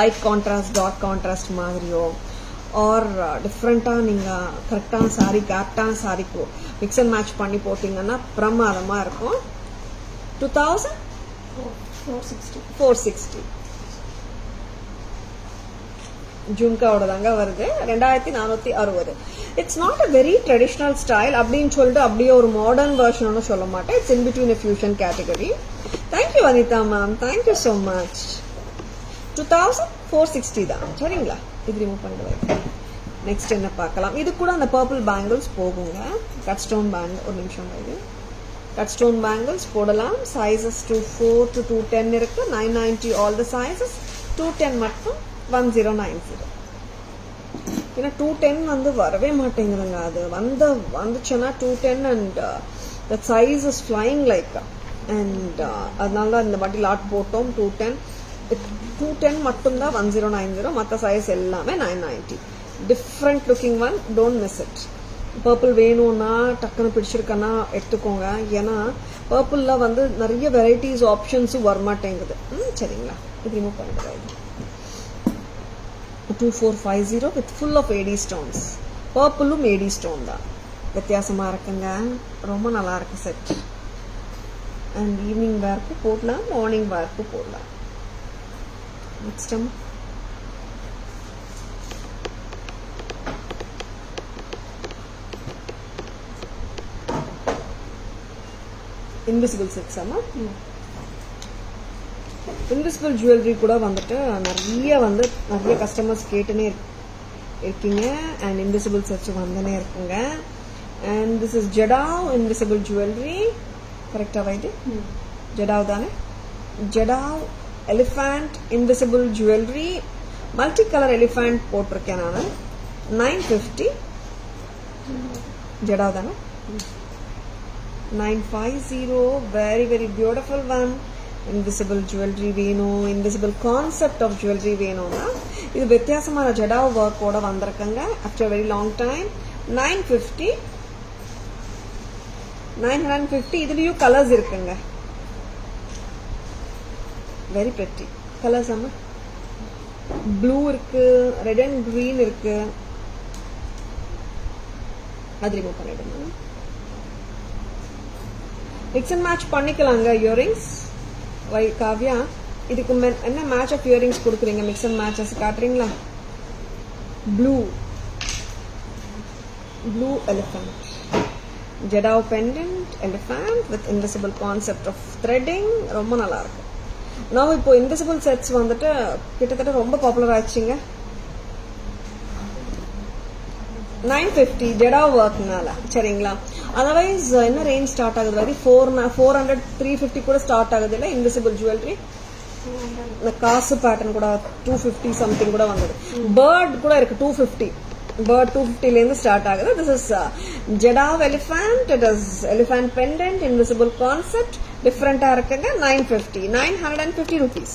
லைட் கான்ட்ராஸ்ட் டார்க் கான்ட்ராஸ்ட் மாதிரியோ, ஆர் டிஃப்ரெண்ட்டாக நீங்கள் கரெக்டான சாரீ கேப்டான சாரீக்கு மிக்ஸ் அண்ட் மேட்ச் பண்ணி போட்டிங்கன்னா பிரமாதமாக இருக்கும். 2460 ஜும்காவோட தாங்க வருது. 2460. It's not a very traditional style அப்படின்னு சொல்லிட்டு அப்படியே ஒரு மாடர்ன் வெர்ஷன் சொல்ல மாட்டேன். It's in between fusion category. Thank you Anitha ma'am, thank you so much. 2460 தான். சரிங்களா? இது ரிமூவ் பண்ணிடுவாங்க. நெக்ஸ்ட் என்ன பார்க்கலாம்? இது கூட அந்த பர்பிள் பேங்கிள்ஸ் போகுங்க. Cut stone bangle. ஒரு நிமிஷம். இது கட் ஸ்டோன் பேங்கிள்ஸ் போடலாம். சைஸஸ் 24 to 210 இருக்கு. 990 ஆல் த சைஸஸ். 210 மட்டும் 1090. ஏன்னா 210 வந்து வரவே மாட்டேங்குதுங்க. அது வந்துச்சுன்னா 210 and the size is flying like. And அதனால தான் இந்த வாட்டி லாட் போட்டோம். 210 மட்டும்தான் 1090. மற்ற சைஸ் எல்லாமே 990. Different looking one, don't miss it. Purple வேணும்னா டக்குன்னு பிடிச்சிருக்கன்னா எடுத்துக்கோங்க. ஏன்னா பர்பிளில் வந்து நிறைய வெரைட்டிஸ் ஆப்ஷன்ஸும் வரமாட்டேங்குது. சரிங்களா? இது ரிமூவ் பண்ணிடுறேன். 2450 with full of AD stones. பர்பிளும் AD stone தான். வித்தியாசமா இருக்குங்க. ரொம்ப நல்லா இருக்கு செட். அண்ட் ஈவினிங் வேர்க்கு போடலாம், மார்னிங் வேர்க்கு போடலாம். நெக்ஸ்ட் இன்விசிபிள் செட்ஸ் ஆமா. இன்விசிபிள் ஜுவல்லரி கூட வந்துட்டு நிறைய கஸ்டமர்ஸ் கேட்டுனே இருக்கீங்க. அண்ட் இன்விசிபிள் செட்ஸ் வந்துனே இருக்குங்க. And this is jadau invisible jewellery. கரெக்டா வைது? ஜெடாவ் தானே? Jadau elephant invisible jewellery. Multi colour elephant போட்டிருக்கேன் நான். 950. ஜெடாவ் தானே? 950. Very very beautiful one. Invisible jewellery வேணும், இன்விசிபிள் கான்செப்ட் ஆஃப் ஜுவல்லரி வேணும்னா இது வித்தியாசமான ஜெடாவ் ஒர்க்கோட வந்திருக்குங்க. After very long time. 950. 950. இதுலயும் கலர்ஸ் இருக்குங்க. Very pretty colours. ஆமா, ப்ளூ இருக்கு, ரெட் அண்ட் கிரீன் இருக்கு. அது ரிமூவ் பண்ணிடுங்க. மிக்ஸ் அண்ட் மேட்ச் பண்ணிக்கலாங்க இயரிங்ஸ். வை காவ்யா, இதுக்கு என்ன மேட்ச் ஆஃப் இயரிங்ஸ் கொடுக்குறீங்க? மிக்ஸ் அண்ட் மேட்சஸ் காட்டுறீங்களா? Blue elephant, jadau pendant elephant with invisible concept of threading. ரொம்ப நல்லா இருக்கும். நான் இப்போ இன்விசிபிள் செட்ஸ் வந்துட்டு கிட்டத்தட்ட ரொம்ப பாப்புலர் ஆச்சுங்க. 950 ஜெடாவ் ஒர்க்னால. சரிங்களா? அதர்வைஸ் என்ன ரேஞ்ச் ஸ்டார்ட் ஆகுது? வரை 400 350 கூட ஸ்டார்ட் ஆகுது இல்ல இன்விசிபிள் ஜுவல்லரி. இந்த காசு பேட்டர்ன் கூட 250 சம்திங் கூட வந்தது. பேர்ட் கூட இருக்கு 250. பேர்ட் 250ல இருந்து ஸ்டார்ட் ஆகுது. This is jadau elephant. It is elephant pendant invisible concept. டிஃபரெண்டா இருக்குங்க. 950. 950 rupees.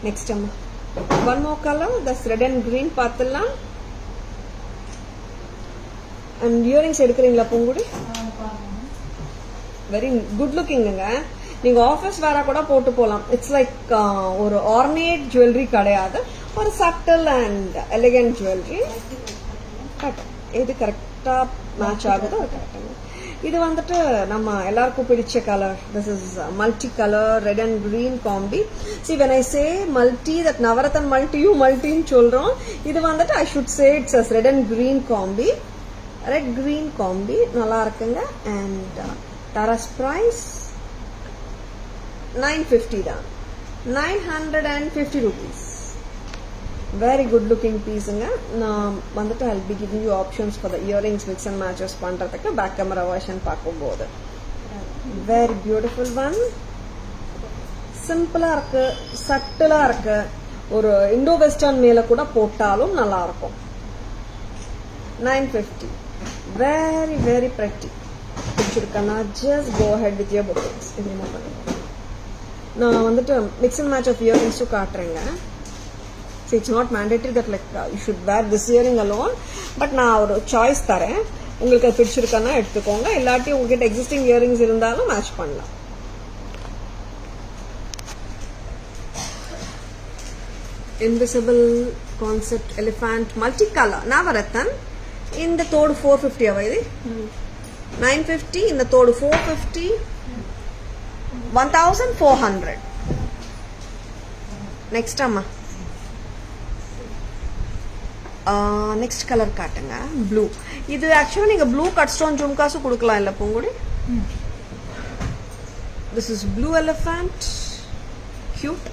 நெக்ஸ்ட் அம்மா, one more colour. That's red and green. பார்த்துலாம். அண்ட் இயரிங்ஸ் எடுக்கிறீங்களா பூங்குடி? வெரி குட் லுக்கிங்க. நீங்க ஆஃபீஸ் வேற கூட போட்டு போலாம். இட்ஸ் லைக் ஒரு ஆர்னேட் ஜுவல்லரி கிடையாது, ஒரு சட்டில் அண்ட் எலிகன்ட் ஜுவல்லரி. எது கரெக்டா மேட்ச் ஆகுதோ அது கரெக்டாக. இது வந்துட்டு நம்ம எல்லாருக்கும் பிடிச்ச colour. This is multi colour red and green combi. See when I say multi, that navratan மல்டியும் மல்டின்னு சொல்றோம். இது வந்துட்டு I should say it's red and green combi. Red green combi நல்லா இருக்குங்க. அண்ட் தரஸ் பிரைஸ் 950 தான். 950 rupees. வெரி குட் லுக்கிங் பீஸுங்க. நான் வந்துட்டு I'll be giving you options for the earrings mix and matches பண்றதுக்கு பேக் கேமரா வெர்ஷன் பார்க்கும்போது. Very beautiful one. சிம்பிளா இருக்கு, சட்டிலா இருக்கு. ஒரு இண்டோ வெஸ்டர்ன் மேல கூட போட்டாலும் நல்லா இருக்கும். 950. Very very pretty. பிடிச்சிருக்கா? Just go ahead with your bookings. இது ரிமூவ் பண்ணுங்க. நான் வந்துட்டு மிக்ஸ் அண்ட் மேட்ச் ஆஃப் இயரிங்ஸும் காட்டுறேங்க. So it's not mandatory that like you should wear this earring alone, but நான் ஒரு சாய்ஸ் தரேன். உங்களுக்கு அது பிடிச்சிருக்கானா எடுத்துக்கோங்க. இல்லாட்டி உங்ககிட்ட எக்ஸிஸ்டிங் இயரிங்ஸ் இருந்தாலும் மேட்ச் பண்ணலாம். Invisible concept elephant multi colour navratan. இந்த தோடு 450 ஆவா? இது 950. இந்த தோடு 450. 1400. நெக்ஸ்ட் அம்மா, நெக்ஸ்ட் கலர் காட்டுங்க. ப்ளூ. இது ஆக்சுவலா நீங்க ப்ளூ கட் ஸ்டோன் ஜும்காஸும் கொடுக்கலாம் இல்ல Poongudi? This is blue elephant. Cute.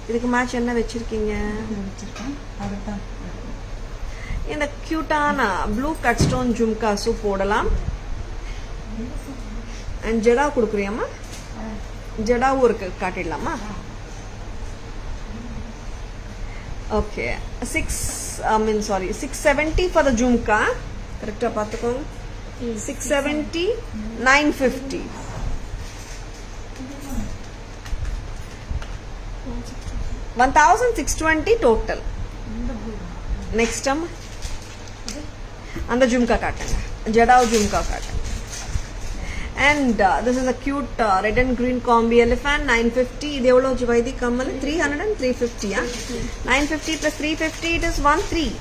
இதுக்கு மேட்ச் என்ன வச்சிருக்கீங்க? இந்த கியூட்டான ப்ளூ கட் ஸ்டோன் ஜும்காஸும் போடலாம். அண்ட் ஜெடாவ் கொடுக்குறியாமா? ஜெடாவும் இருக்கு, காட்டிடலாமா? ஓகே. 670 for the jhumka. கரெக்டா பாத்துக்கோங்க. 670. 950. 1620 total. நெக்ஸ்ட் அந்த ஜும்கா காட்டுங்க. ஜெடாவ் ஜும்கா காட்டுங்க. And this is a cute red and green combi elephant. 950. இது எவ்வளவு ஜுவைதி கம்மல்? 300 and 350. 950 plus 350, it is 13.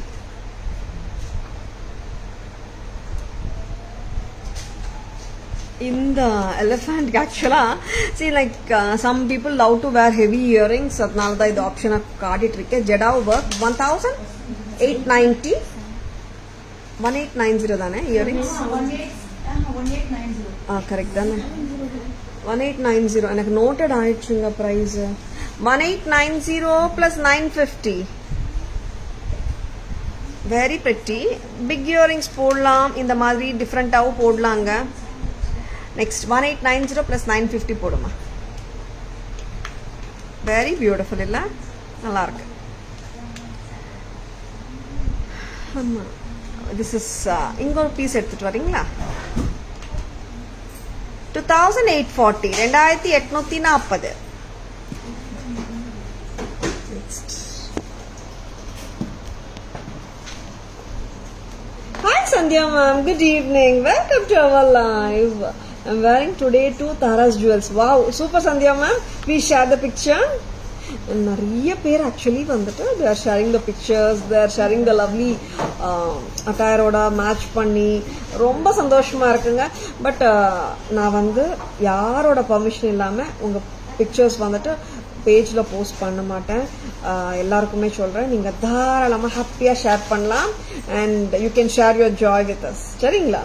இந்த elephant actually see like some people love to wear heavy earrings. அதனால தான் இது ஆப்ஷனா காட்டிட்டு இருக்கேன். ஜெடாவ் work 1890. 1890 தானே இயரிங்ஸ்? கரெக்ட் தானே 1890 எனக்கு நோட்டட் ஆயிடுச்சுங்க price 1890 plus 950 very pretty big earrings போடலாம் இந்த மாதிரி டிஃப்ரெண்ட்டாகவும் போடலாங்க நெக்ஸ்ட் 1890 plus 950 போடுமா வெரி பியூட்டிஃபுல் இல்லை நல்லா இருக்கு ஆமாம் திஸ் இஸ் இங்கே ஒரு பீஸ் எடுத்துகிட்டு வரீங்களா 2840 2840 Hi Sandhya ma'am, good evening. Welcome to our live. I'm wearing today two Tara's jewels. Wow, super Sandhya ma'am. Please share the picture. நிறைய பேர் ஆக்சுவலி வந்துட்டு they are sharing the pictures, they are sharing the lovely அட்டையரோட match பண்ணி ரொம்ப சந்தோஷமா இருக்குங்க but நான் வந்து யாரோட பர்மிஷன் இல்லாமல் உங்கள் பிக்சர்ஸ் வந்துட்டு பேஜில் போஸ்ட் பண்ண மாட்டேன் எல்லாருக்குமே சொல்கிறேன் நீங்கள் தாராளமாக ஹாப்பியாக ஷேர் பண்ணலாம் and you can share your joy with us சரிங்களா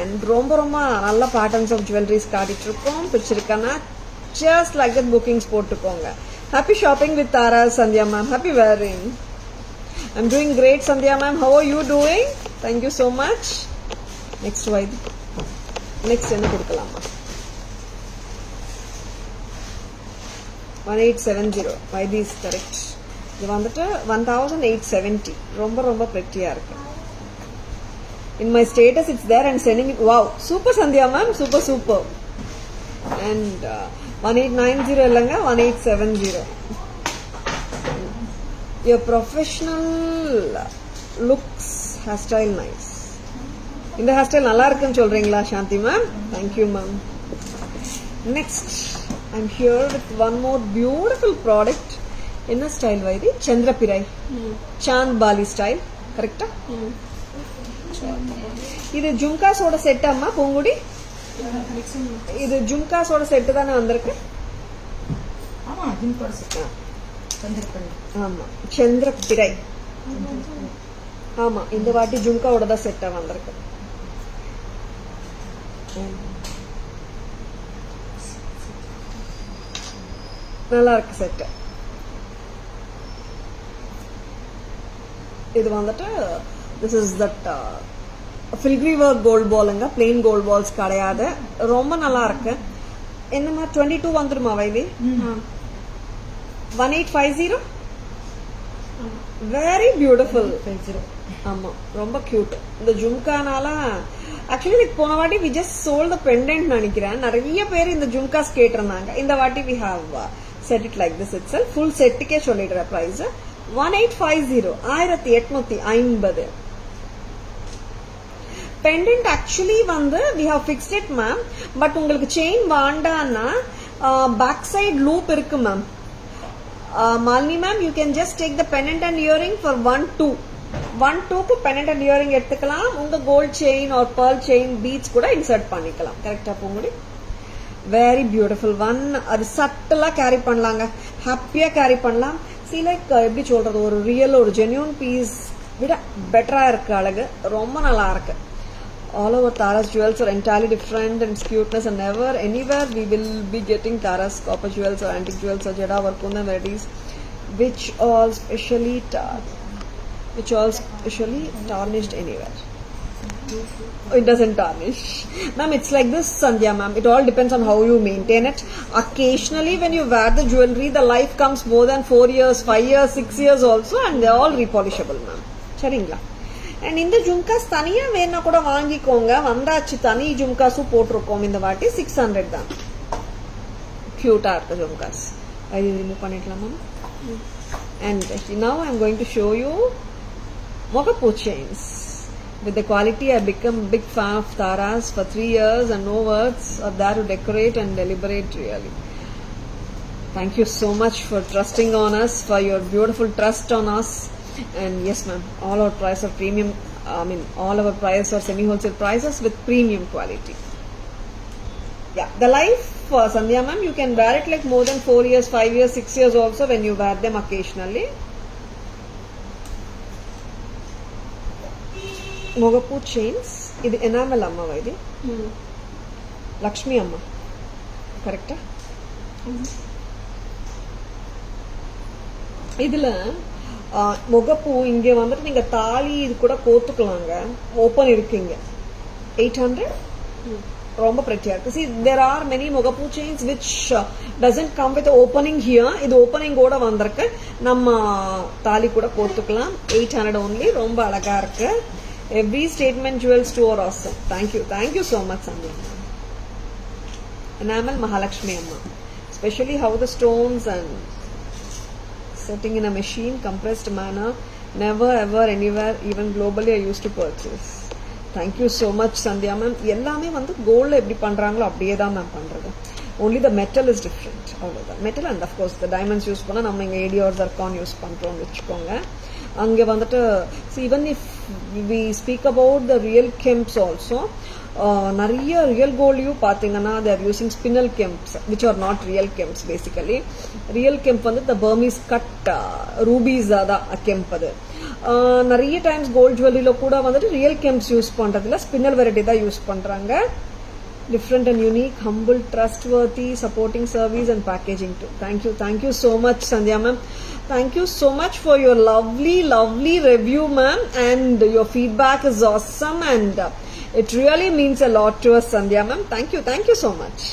அண்ட் ரொம்ப ரொம்ப நல்ல பேட்டர்ன்ஸ் ஆஃப் ஜுவல்லரிஸ் காட்டிகிட்ருக்கோம் பிடிச்சிருக்கேன்னா ஜஸ்ட் லைக் தட் புக்கிங்ஸ் போட்டுக்கோங்க Happy shopping with Tara, Sandhya ma'am. Happy wearing. I'm doing great, Sandhya ma'am. How are you doing? Thank you so much. Next why? Next என்ன கொடுக்கலாமா 1870. Why this correct? இது வந்துட்டு 1870. ரொம்ப ரொம்ப pretty-ஆ இருக்கு. In my status it's there and sending it. Wow, super Sandhya ma'am. Super. And 1890 இல்லைங்க 1870 your professional looks hairstyle nice இந்த hairstyle நல்லா இருக்குன்னு சொல்றீங்களா Shanthi ma'am thank you ma'am next I'm here with one more beautiful product என்ன style Vaidhi சந்திரபிரை chandbali style கரெக்டா இது ஜும்காஸோட set அம்மா பூங்குடி இது ஜும்காஸோட செட்டு தானே வந்திருக்கு ஆமா சந்திரபிரை ஆமா இந்த வாட்டி ஜும்காவோட தான் செட்டா வந்திருக்கு நல்லா இருக்கு செட்டு இது வந்துட்டு this is that filigree work gold பாலுங்க பிளெயின் கோல்ட் பால்ஸ் கிடையாது ரொம்ப நல்லா இருக்கு என்னமா 22 வந்துருமா வைவி 1850 வெரி பியூட்டிஃபுல் ஆமா ரொம்ப கியூட் இந்த ஜும்கானால ஆக்சுவலி இதுக்கு போன வாட்டி we just sold the pendant நினைக்கிறேன் நிறைய பேர் இந்த ஜும்காஸ் கேட்டிருந்தாங்க இந்த வாட்டி we have set it like this itself full செட்டுக்கே சொல்லிடுற பிரைஸ் 1850 1850 pendant actually வந்து we have fixed it ma'am but உங்களுக்கு chain வாண்டானா back side loop இருக்கு ma'am Malini ma'am you can just take the pendant and earring for 1-2 க்கு pendant and earring எடுத்துக்கலாம் உங்க gold chain or pearl chain beads கூட insert பண்ணிக்கலாம் கரெக்ட்டா போங்கடி very beautiful one அது சட்டலா carry பண்ணலாங்க ஹாப்பியா கேரி பண்ணலாம் see like எப்படி சொல்றது ஒரு ரியல் ஒரு genuine piece விட பெட்டரா இருக்கு அழகு ரொம்ப நல்லா இருக்கு all our Tara's jewels are entirely different in cuteness and never anywhere we will be getting Tara's copper jewels or antique jewels or Jada or Kundan varieties which all specially tarnished anywhere. It doesn't tarnish. Ma'am, it's like this, Sandhya ma'am. It all depends on how you maintain it. Occasionally when you wear the jewelry, the life comes more than 4 years, 5 years, 6 years also and they're all repolishable ma'am. சரிங்களா and இந்த ஜும்காஸ் தனியா வேணா கூட வாங்கிக்கோங்க வந்தாச்சு தனி ஜும்காஸும் போட்டிருக்கோம் இந்த வாட்டி 600 தான் கியூட்டா இருக்கு ஜும்காஸ் அது ரிமூவ் பண்ணிடலாம் ma'am and now I'm going to show you Mogapu chains with the quality I become big fan of Tara's for 3 years and no words are there to decorate and deliberate really thank you so much for trusting on us for your beautiful trust on us and yes ma'am all our prices are premium all our prices are semi wholesale prices with premium quality yeah the life Sandhya ma'am you can wear it like more than 4 years 5 years 6 years also when you wear them occasionally Mogapu chains இது enamel அம்மாவா இது? லக்ஷ்மி அம்மா கரெக்டா? இதுல முகப்பூ இங்க வந்துட்டு நீங்க தாலி இது கூட கோத்துக்கலாங்க. ஓப்பன் இருக்குங்க. 800 ரொம்ப pretty-ஆ இருக்கு. See, there are many முகப்பூ chains which doesn't come with opening here. இது ஓப்பனிங் கூட வந்திருக்கு. நம்ம தாலி கூட கோத்துக்கலாம். 800 only. ரொம்ப அழகா இருக்கு. Every statement jewel store awesome. Thank you so much, Sandhya. Enamel Mahalakshmi Amma. Especially how the stones and setting in a machine, compressed manner, never ever anywhere, even globally I used to purchase. Thank you so much, Sandhya ma'am. எல்லாமே வந்து கோல்ட்ல எப்படி பண்றாங்களோ அப்படியே தான் ma'am பண்றது. only the metal is different. அவ்வளவுதான். metal and of course the diamonds use பண்ணா நம்ம இங்க AD or zircon யூஸ் பண்றோம் வெச்சுக்கோங்க. அங்க வந்துட்டு even if we speak about the real chems also, நிறைய ரியல் கோல்டையும் பார்த்தீங்கன்னா they are using spinel chems which are not real chems basically. real chemp வந்து the Burmese cut rubies தான் chemp அது. நிறைய டைம்ஸ் கோல்ட் ஜுவல்லரியில கூட வந்துட்டு ரியல் கெம்ஸ் யூஸ் பண்றதுல spinel variety தான் யூஸ் பண்றாங்க. Different and unique, humble, trustworthy, supporting service and packaging too. Thank you so much Sandhiya ma'am. Thank you so much for your lovely review ma'am, and your feedback is awesome and it really means a lot to us Sandhiya ma'am. Thank you so much.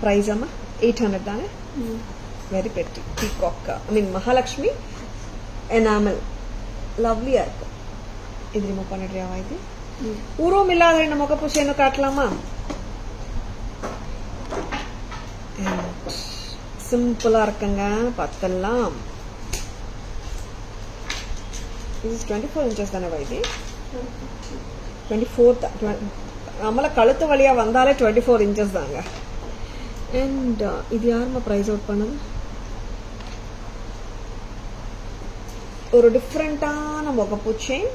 Price அம்மா 800 தானே? Very pretty peacock, I mean Mahalakshmi enamel லவ்லியா இருக்கு. இது remove பண்ணிடுறியாவா? இது உருவம் இல்லாத ரெண்டு முகப்பூ chain காட்டலாமா? சிம்பிளா இருக்குங்க, பார்த்தலாம். இது 24 inches தானே வைதி? 24 நம்மள கழுத்து வழியா வந்தாலே 24 inches தாங்க. அண்ட் இது யாருமா பிரைஸ் அவுட் பண்ணது? ஒரு டிஃப்ரெண்டான முகப்பூ செயின்,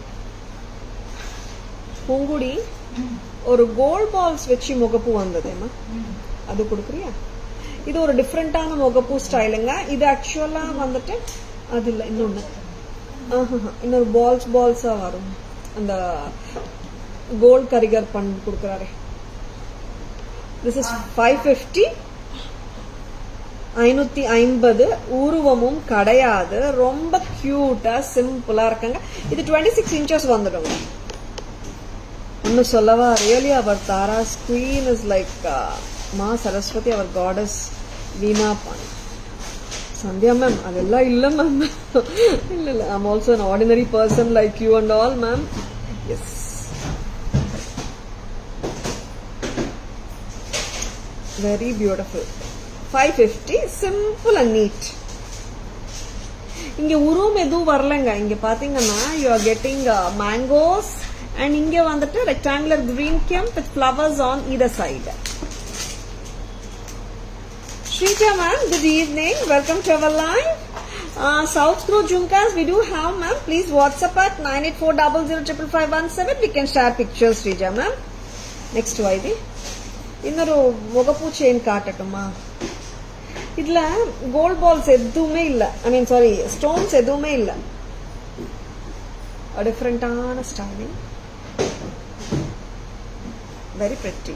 பூங்குடி, ஒரு கோல்ட் பால்ஸ் வச்சு முகப்பூ வந்ததேமா, அது கொடுக்குறியா? இது ஒரு டிஃப்ரெண்டான முகப்பூ ஸ்டைலுங்க. இது ஆக்சுவலா வந்துட்டு அது இல்லை, இன்னொன்னு இன்னொரு பால்ஸா வரும். அந்த கோல்ட் கரிகர் பண்ணி கொடுக்குறாரு. This is 550, 550. உருவமும் கிடையாது, ரொம்ப கியூட்டா சிம்பிளா இருக்காங்க. இது 26 inches வந்துடும். ஒன்னு சொல்லவா, really our Taaras queen is like மா சரஸ்வதி, அவர் காடஸ் வீணா பாணி. சந்தியா மேம் அதெல்லாம் இல்ல மேம், இல்ல I'm also an ordinary person like you and all ma'am. Yes, very beautiful. 550, simple and neat. இங்க உருவம் எதுவும் வரலங்க. இங்க பாத்தீங்கன்னா you are getting mangoes and இங்க வந்துட்டு rectangular green kemp with flowers on either side. Shrija ma'am, good evening, welcome to our live. South Crow Jhumkas we do have ma'am. Please WhatsApp at 9840055517. We can share pictures. Shrija ma'am, next ID இன்னொரு முகப்பூ chain காட்டட்டுமா? இதுல gold balls எதுவுமே இல்ல, ஐ mean sorry stones எதுவுமே இல்ல. டிஃப்ரெண்டான styling, very pretty.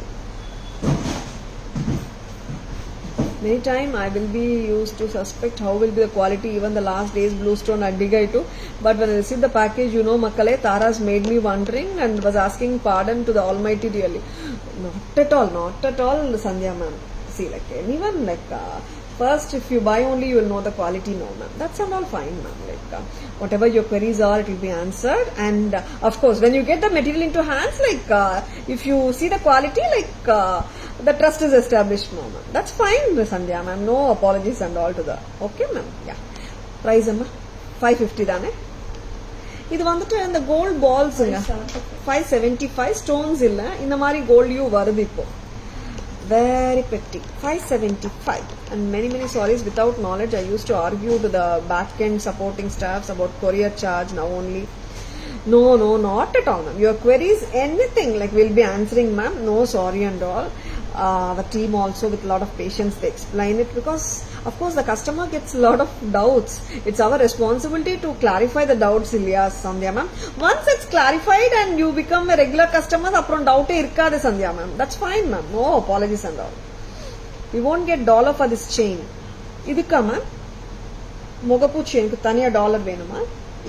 Many time I will be used to suspect how will be the quality, even the last days blue stone at Digai too. But when I received the package, you know, Makkale, Taras made me wondering and was asking pardon to the Almighty really. Not at all, Sandhya ma'am. See, like anyone, like first if you buy only you will know the quality. No ma'am, that's all fine ma'am. Like whatever your queries are, it will be answered. And of course, when you get the material into hands, like if you see the quality, like the trust is established. No ma'am, that's fine Sandhya ma'am, no apologies and all to the okay ma'am. Yeah, price amma 550 தானே? இது வந்துட்டு அந்த gold பால்ஸ்ங்க 575. Stones இல்ல, இந்த மாதிரி கோல்ட்லயும் வருது இப்போ. Very pretty, 575. And many sorries, without knowledge I used to argue to the back end supporting staffs about courier charge. Now only no, not at all ma'am. Your queries anything like we'll be answering ma'am, no sorry and all. the team also with a lot of patience they explain it, because of course the customer gets a lot of doubts. It's our responsibility to clarify the doubts, Ilyas, Sandhya ma'am. Once it's clarified and you become a regular customer, apron doubt irkadu, Sandhya ma'am. That's fine ma'am, no apologies and all. We won't get dollar for this chain. Idukka ma'am, Mogapu chain ku thaniya dollar venuma?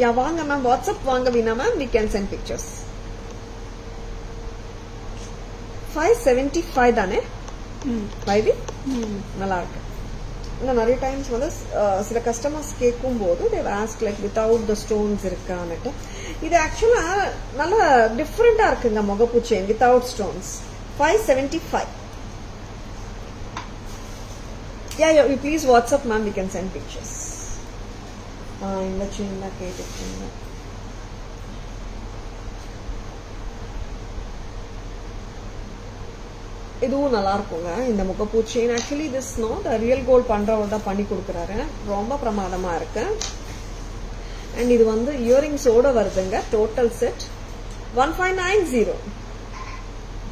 Yeah, vaanga ma'am, WhatsApp vaanga veena ma'am, we can send pictures. 575 தானே why this நல்லா இருக்கு. இன்னும் நிறைய times வந்து சில customers கேட்கும் போது they ask like without the stones இருக்கான்னுட்டு. இது ஆக்சுவலா நல்லா டிஃப்ரெண்டா இருக்குங்க முகப்பு chain without stones. 575. Yeah, you please WhatsApp ma'am, we can send pictures. இந்த செயின் தான் கேட்டுருக்கீங்க. இதுவும் நல்லா இருக்குங்க இந்த முகப்பூ chain. Actually this no the real gold பண்றவர் தான் பண்ணி கொடுக்குறாரு, ரொம்ப பிரமாதமா இருக்கு. அண்ட் இது வந்து இயரிங்ஸோட வருதுங்க, total set 1590.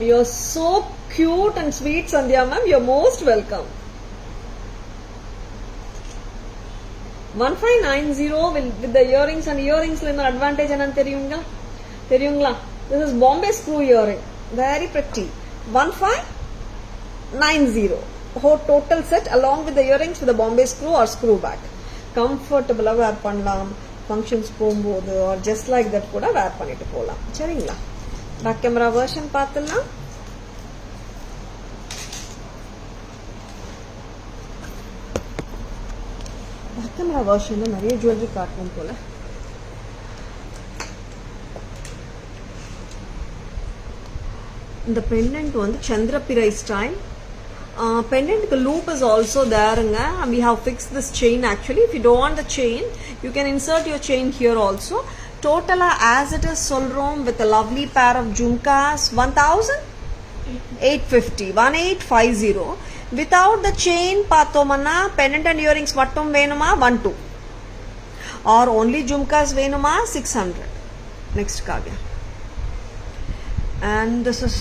You're so cute and sweet, Sandhya ma'am. You're most welcome. 1590 with the earrings, and earrings la advantage enna தெரியுங்களா? This is Bombay screw earring, very pretty. 1590 whole total set along with the earrings with the Bombay screw or screw back. Comfortable wear பண்ணலாம், functions போகும்போது or just like that கூட wear பண்ணிட்டு போகலாம். சரிங்களா? Back camera version பார்த்துலாம். Back camera வெர்ஷன்ல நிறைய jewellery காட்டணும் போல. இந்த pendant வந்து சந்திரபிரை style. Pendant loop is also there, and we have fixed this chain. Actually, if you don't want the chain, you can insert your chain here also. Total as it is solrom with a lovely pair of jhumkas 1850. 1850. Without the chain pathomana pendant and earrings mattum venuma 12, or only jhumkas venuma 600. Next Kavya. And this is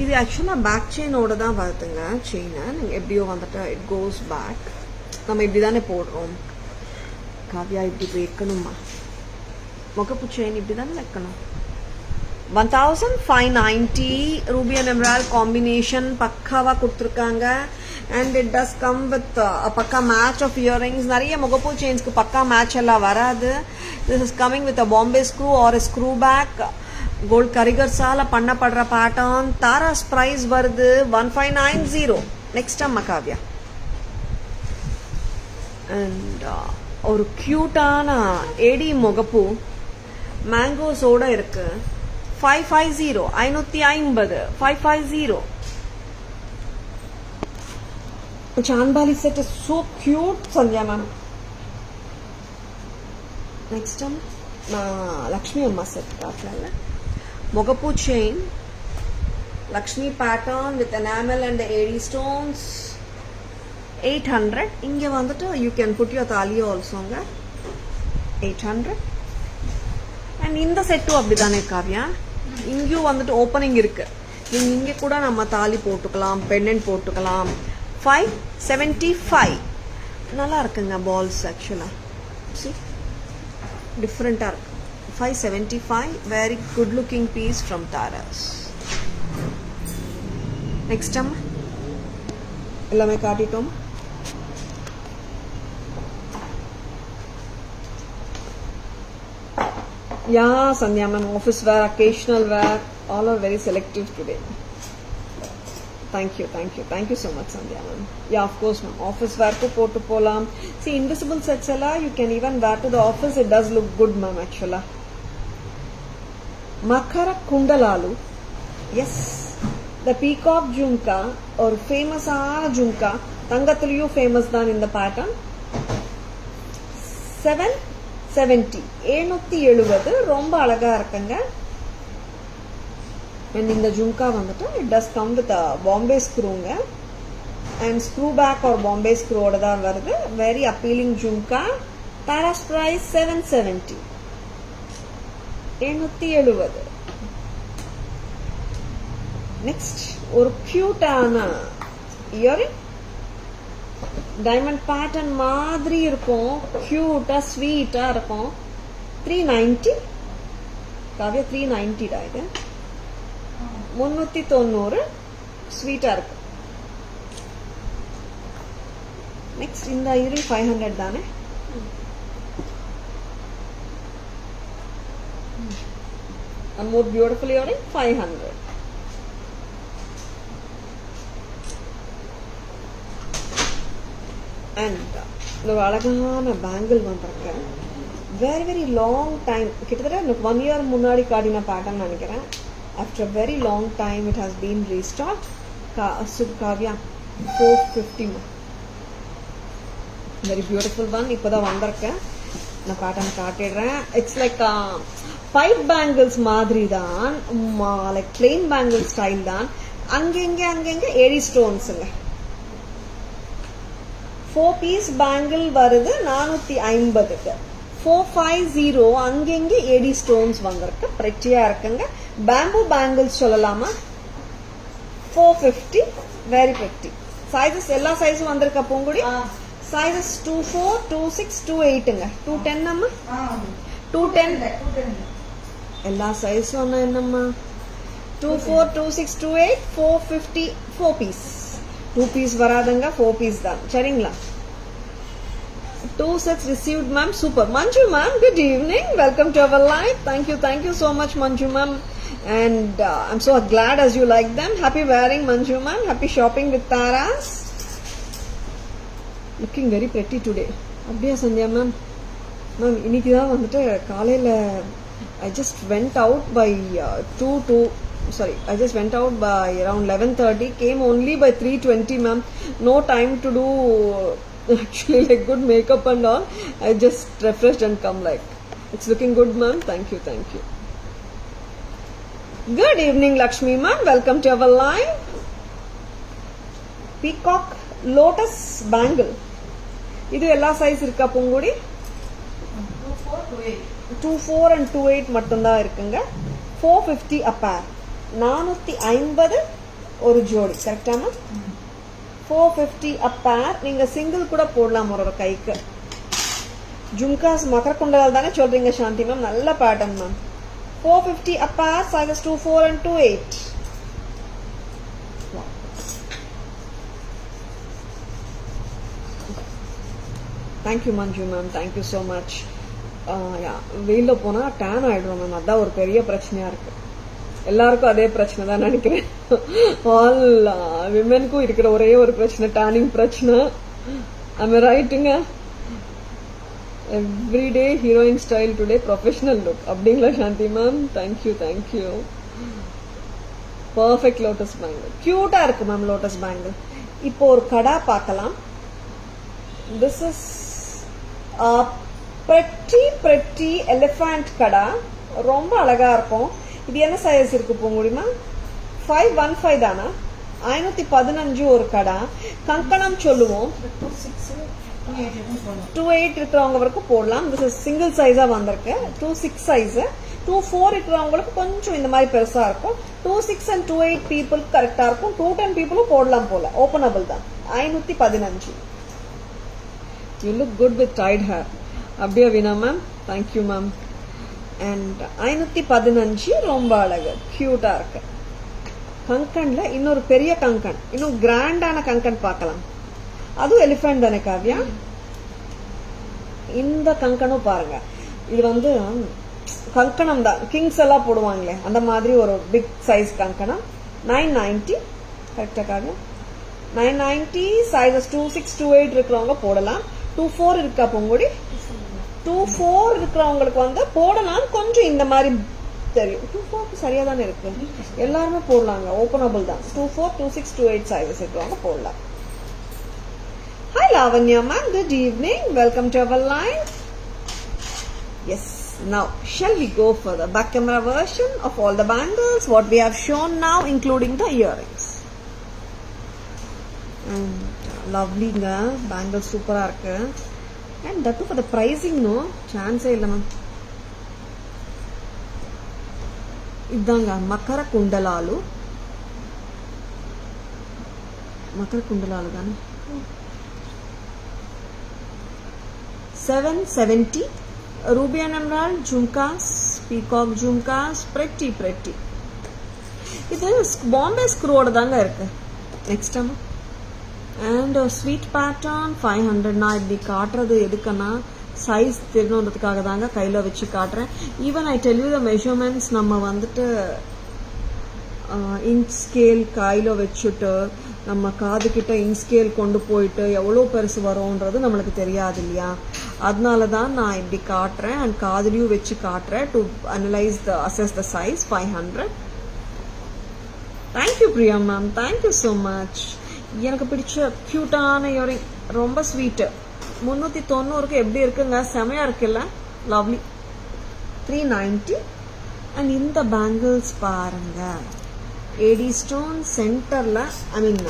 இது ஆக்சுவலாக back செயினோட தான் வருதுங்க. செயினை நீங்கள் எப்படியோ வந்துட்டு it goes back. நம்ம இப்படி தானே போடுறோம். காவியா இப்படி வைக்கணுமா? முகப்பு செயின் இப்படி தானே வைக்கணும். 1590 ரூபி அண்ட் எமரால்ட் காம்பினேஷன் பக்காவாக கொடுத்துருக்காங்க. And it does come with pakka match of earrings. நிறைய முகப்பு செயின்ஸ்க்கு பக்கா மேட்ச் எல்லாம் வராது. This is coming with a Bombay screw or a screw back. Gold கரிகர்ஸால பண்ணப்படுற பேட்டர்ன். தாராஸ் பிரைஸ் வருது 1590. நெக்ஸ்ட் அம்மா காவ்யா. அண்ட் ஒரு கியூட்டான ஏடி முகப்பு மேங்கோஸோட இருக்கு. 550. 550. 550. Chandbali set is so cute, Sandhya ma'am. Next நான் லக்ஷ்மி அம்மா செட் காட்டல. Mogapu chain, Lakshmi pattern with enamel and the AD stones, 800. Inge vanduttu you can put your thali also nga 800. And in the set too abidane Kavya, inge vanduttu opening irukku. Ninga inge kuda namma thali potukalam, pendant potukalam. 575. Nalla irukanga balls actually. See, different are 575. Very good looking piece from Taras. Next time ellame kaatitom. Yeah, Sandhya ma'am, office wear, occasional wear, all are very selective today. Thank you so much, Sandhya ma'am. Yeah, of course ma'am, office wear ku potu polam. See, invisible sets alla you can even wear to the office. It does look good ma'am actually. Makara kundalalu, yes, the peacock jhumka or famous jhumka, tangathiliyu famous than in the pattern. 770. 770 romba alaga irukanga. And in the jhumka vanduttu it does come with a Bombay screw and screw back or Bombay screw oda da varudhu. Very appealing jhumka. Taras price 770. 770. Next ஒரு கியூட்டான earring, diamond pattern மாதிரி இருக்கும், கியூட்டா ஸ்வீட்டா இருக்கும். 390 காவியா, 390 டா இது. 390 ஸ்வீட்டா இருக்கு. நெக்ஸ்ட் இந்த இயரிங் 500 தானே. A more beautiful earring 500. And ஒரு அழகான பேங்கிள் வந்துருக்கு. வெரி வெரி லாங் டைம், கிட்டத்தட்ட எனக்கு 1 year முன்னாடி காட்டின பேட்டர்ன் நினைக்கிறேன். After very long time it has been restock. Kavya 450. Very beautiful one. இப்போதான் வந்திருக்கேன், நான் பேட்டர்ன் காட்டிடுறேன். இட்ஸ் லைக் பைப் பேங்கிள்ஸ் மாதிரி தான், லைக் பிளெயின் பேங்கிள் ஸ்டைல் தான். அங்கங்க ஏடி ஸ்டோன்ஸுங்க. 4 piece பேங்கிள் வருது 450க்கு. 450 அங்கங்க ஏடி ஸ்டோன்ஸ் வந்திருக்கு. பிரெட்டியா இருக்குங்க. பேம்பு பேங்கிள்ஸ் சொல்லலாமா. 450. Very pretty. சைஸஸ் எல்லா சைஸும் வந்திருக்க பூங்குடி. சைஸஸ் 24, 26, 28ங்க. 210 அம்மா. 210 எல்லா சைஸும் என்னம்மா. 24, 26, 28, 450. 4 piece. 2 piece வராதுங்க, 4 piece தான். சரிங்களா. 2 sets received ma'am. Super. Manju ma'am, good evening. Welcome to our live. Thank you so much Manju ma'am. And I'm so glad as you like them. Happy wearing Manju ma'am. Happy shopping with Taras. Looking very pretty today. அப்படியே Sandhya ma'am. Ma'am இன்னைக்கு தான் வந்துட்டு காலையில் I just went out by I just went out by around 11:30, came only by 3:20 ma'am. No time to do actually like good makeup and all. I just refreshed and come like. It's looking good ma'am. Thank you. Good evening Lakshmi ma'am. Welcome to our live. Peacock lotus bangle. இது எல்லா size இருக்கா Poongudi. 24 and 28 மட்டும்தான் இருக்குங்க. 450 a pair. 450 ஒரு ஜோடி. கரெக்டாமா. 450 a pair. நீங்க single கூட போடலாம் ஒரு கைக்கு. ஜும்காஸ் மகர குண்டலால் தானே சொல்றீங்க சாந்தி மேம். நல்ல pattern ma'am. 450 a pair. Sizes 24 and 28. Thank you Manju ma'am. Thank you so much. வெயிலில் போனால் டேன் ஆகிடும் மேம். அதான் ஒரு பெரிய பிரச்சனையாக இருக்கு. எல்லாருக்கும் அதே பிரச்சனை தான் நினைக்கிறேன். ஆல் விமெனுக்கும் இருக்கிற ஒரே ஒரு பிரச்சனை, டேனிங் பிரச்சனை. ஐம் ரைட்டுங்க. Everyday heroine style today professional look அப்படிங்களா Shanthi ma'am. Thank you. Perfect lotus bangle. கியூட்டா இருக்கு மேம் லோட்டஸ் பேங்கிள். இப்போ ஒரு கடா பார்க்கலாம். திஸ் இஸ் pretty elephant கடா. ரொம்ப அழகா இருக்கும். இது என்ன சைஸ் இருக்கு போக முடியுமா. 515 தானா. 515 ஒரு கடா. கங்கணம் சொல்லுவோம். 28 இருக்கிறவங்க வரைக்கும் போடலாம். this is சிங்கிள் சைஸா வந்திருக்கு. 26 சைஸ். 24 இருக்கிறவங்களுக்கு கொஞ்சம் இந்த மாதிரி பெருசா இருக்கும். 26 and 28 people கரெக்டா இருக்கும். 210 people போடலாம் போல. ஓபனபிள் தான். 515. You look good with tied hair. அப்படியே வீணா மேம். Thank you ma'am. அண்ட் 515 ரொம்ப அழகு, கியூட்டா இருக்கு. கங்கன்ல இன்னொரு பெரிய கங்கன், இன்னும் கிராண்டான கங்கன் பார்க்கலாம். அதுவும் எலிஃபண்ட் தானே காவ்யா. இந்த கங்கனும் பாருங்க. இது வந்து கங்கணம் தான், கிங்ஸ் எல்லாம் போடுவாங்களே அந்த மாதிரி ஒரு பிக் சைஸ் கங்கணம். 990 கரெக்டா காவ்யா. 990 சைஸஸ் 26, 28 இருக்கிறவங்க போடலாம். 24 இருக்கா பொங்குடி. 24 இருக்கிறவங்களுக்கு வந்து போடலாம். கொஞ்சம் இந்த மாதிரி தெரியும். 24 சரியா தானே இருக்கு. எல்லாருமே போடலாங்க. ஓபனபிள் தான். 24, 26, 28 சைஸஸ் இருக்கிறவங்க போடலாம். Hi Lavanya ma'am, good evening. Welcome to our live. Yes, now shall we go for the back camera version of all the bangles what we have shown now, including the earrings. லவ்லிங்க bangle சூப்பரா இருக்கு. And that for the pricing no சான்ஸே இல்லை ma'am. இதாங்க மக்கர குண்டலாலு மக்கர குண்டலால தானே 770 ruby and emerald jhumkas, peacock jhumkas, pretty இது பாம்பே ஸ்க்ரூவோட தாங்க இருக்கு. நெக்ஸ்ட் அம்மா அண்ட் ஸ்வீட் பேட்டர்ன் 500. நான் இப்படி காட்டுறது எதுக்குன்னா சைஸ் தெரியணுன்றதுக்காக தாங்க கையில் வச்சு காட்டுறேன். Even I tell you the measurements நம்ம வந்துட்டு இன்ச் ஸ்கேல் கையில் வச்சுட்டு நம்ம காது கிட்ட இன்ச் ஸ்கேல் கொண்டு போயிட்டு எவ்வளோ பெருசு வரும்ன்றது நம்மளுக்கு தெரியாது இல்லையா. அதனால தான் நான் இப்படி காட்டுறேன் அண்ட் காதுலையும் வச்சு காட்டுறேன் to assess the size. 500. Thank you Priya ma'am, thank you so much. எனக்கு பிடிச்ச க்யூட்டான இயரிங், ரொம்ப ஸ்வீட்டு. 390க்கு எப்படி இருக்குங்க, செமையா இருக்குல்ல, லவ்லி. 390. அண்ட் இந்த பேங்கிள்ஸ் பாருங்க, ஏடி ஸ்டோன் சென்டர்ல, I mean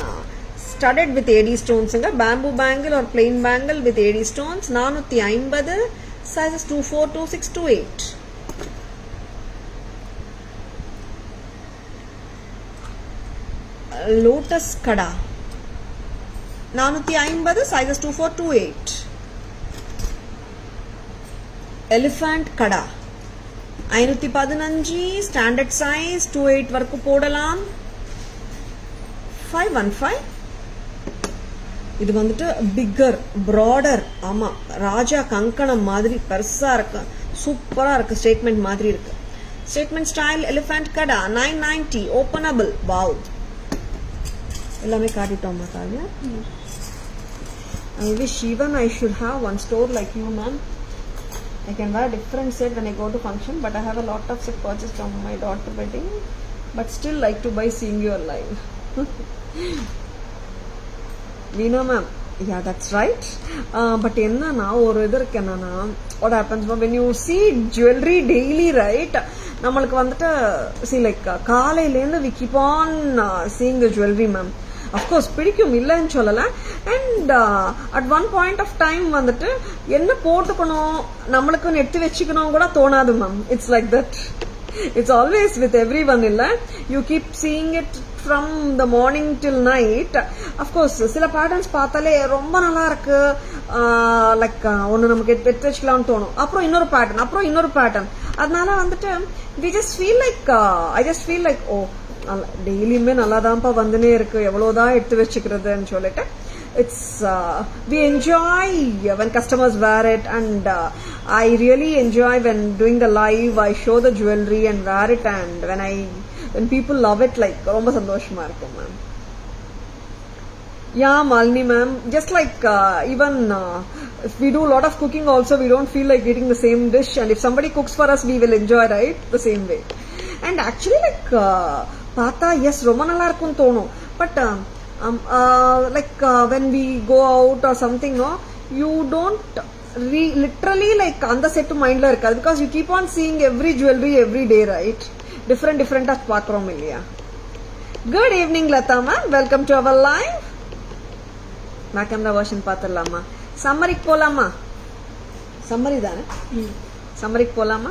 studded with AD ஸ்டோன்ஸுங்க. பேம்பூ பேங்கிள் ஒரு plain bangle with AD stones. 450, sizes 24, 26, 28. Lotus kada 450, sizes 24, 28. Elephant kara 515, standard size 28 வரைக்கும் போடலாம். 515. இது வந்துட்டு பிக்கர் ப்ராடர். ஆமா, ராஜா கங்கணம் மாதிரி பெருசா இருக்கு, சூப்பரா இருக்கு, ஸ்டேட்மெண்ட் மாதிரி இருக்கு. ஸ்டேட்மெண்ட் ஸ்டைல் எலிஃபண்ட் கடா 990, ஓபனபிள். வாவ், எல்லாமே காட்டிட்டோமா Kavya? I wish even I should have one store like you, ma'am. I can wear different set when I go to function, but I have a lot of set purchased from my daughter wedding, but still like to buy seeing you alive. Veena ma'am, yeah, that's right. But enna or idu irukena, what happens when you see jewelry daily, right? நம்மளுக்கு வந்துட்டு see like காலையில இருந்து we keep on seeing the jewelry, ma'am. Of course பிடிக்கும், இல்லைன்னு சொல்லல. And at one point of time வந்துட்டு என்ன போட்டுக்கணும் நம்மளுக்குன்னு எடுத்து வச்சுக்கணும் கூட தோணாது ma'am. It's like that. It's always with every one. இல்லை, you keep seeing it from the morning till night. Of course சில பேட்டர்ன்ஸ் பார்த்தாலே ரொம்ப நல்லா இருக்கு, லைக் ஒன்று நமக்கு எடுத்து வச்சுக்கலாம்னு தோணும். அப்புறம் இன்னொரு பேட்டர்ன், அப்புறம் இன்னொரு பேட்டர்ன். அதனால வந்துட்டு we just feel like, I just feel like oh டெய்லியுமே நல்லாதான்ப்பா வந்துனே இருக்கு, எவ்வளவுதான் எடுத்து வச்சுக்கிறதுன்னு சொல்லிட்டு it's we enjoy when customers wear it, and I really enjoy when doing the live I show the jewelry and wear it, and when people love it, like ரொம்ப சந்தோஷமா இருக்கும் ma'am. Yeah, Malini ma'am, just like even if we do a lot of cooking also, we don't feel like eating the same dish, and if somebody cooks for us, we will enjoy, right, the same way. And actually like பார்த்தா yes ரொம்ப நல்லா இருக்கும்னு தோணும். But like when we go out or something, no you don't literally like அந்த set மைண்ட்ல இருக்காது. Because you keep on seeing every jewellery every day, right? டிஃப்ரெண்டா பாக்குறோம் இல்லையா? Good evening Latha ma'am, welcome to our live. நான் camera version பார்த்துடலாமா? சம்மரிக்கு போலாமா? சம்மரி தானே, சம்மரிக்கு போலாமா?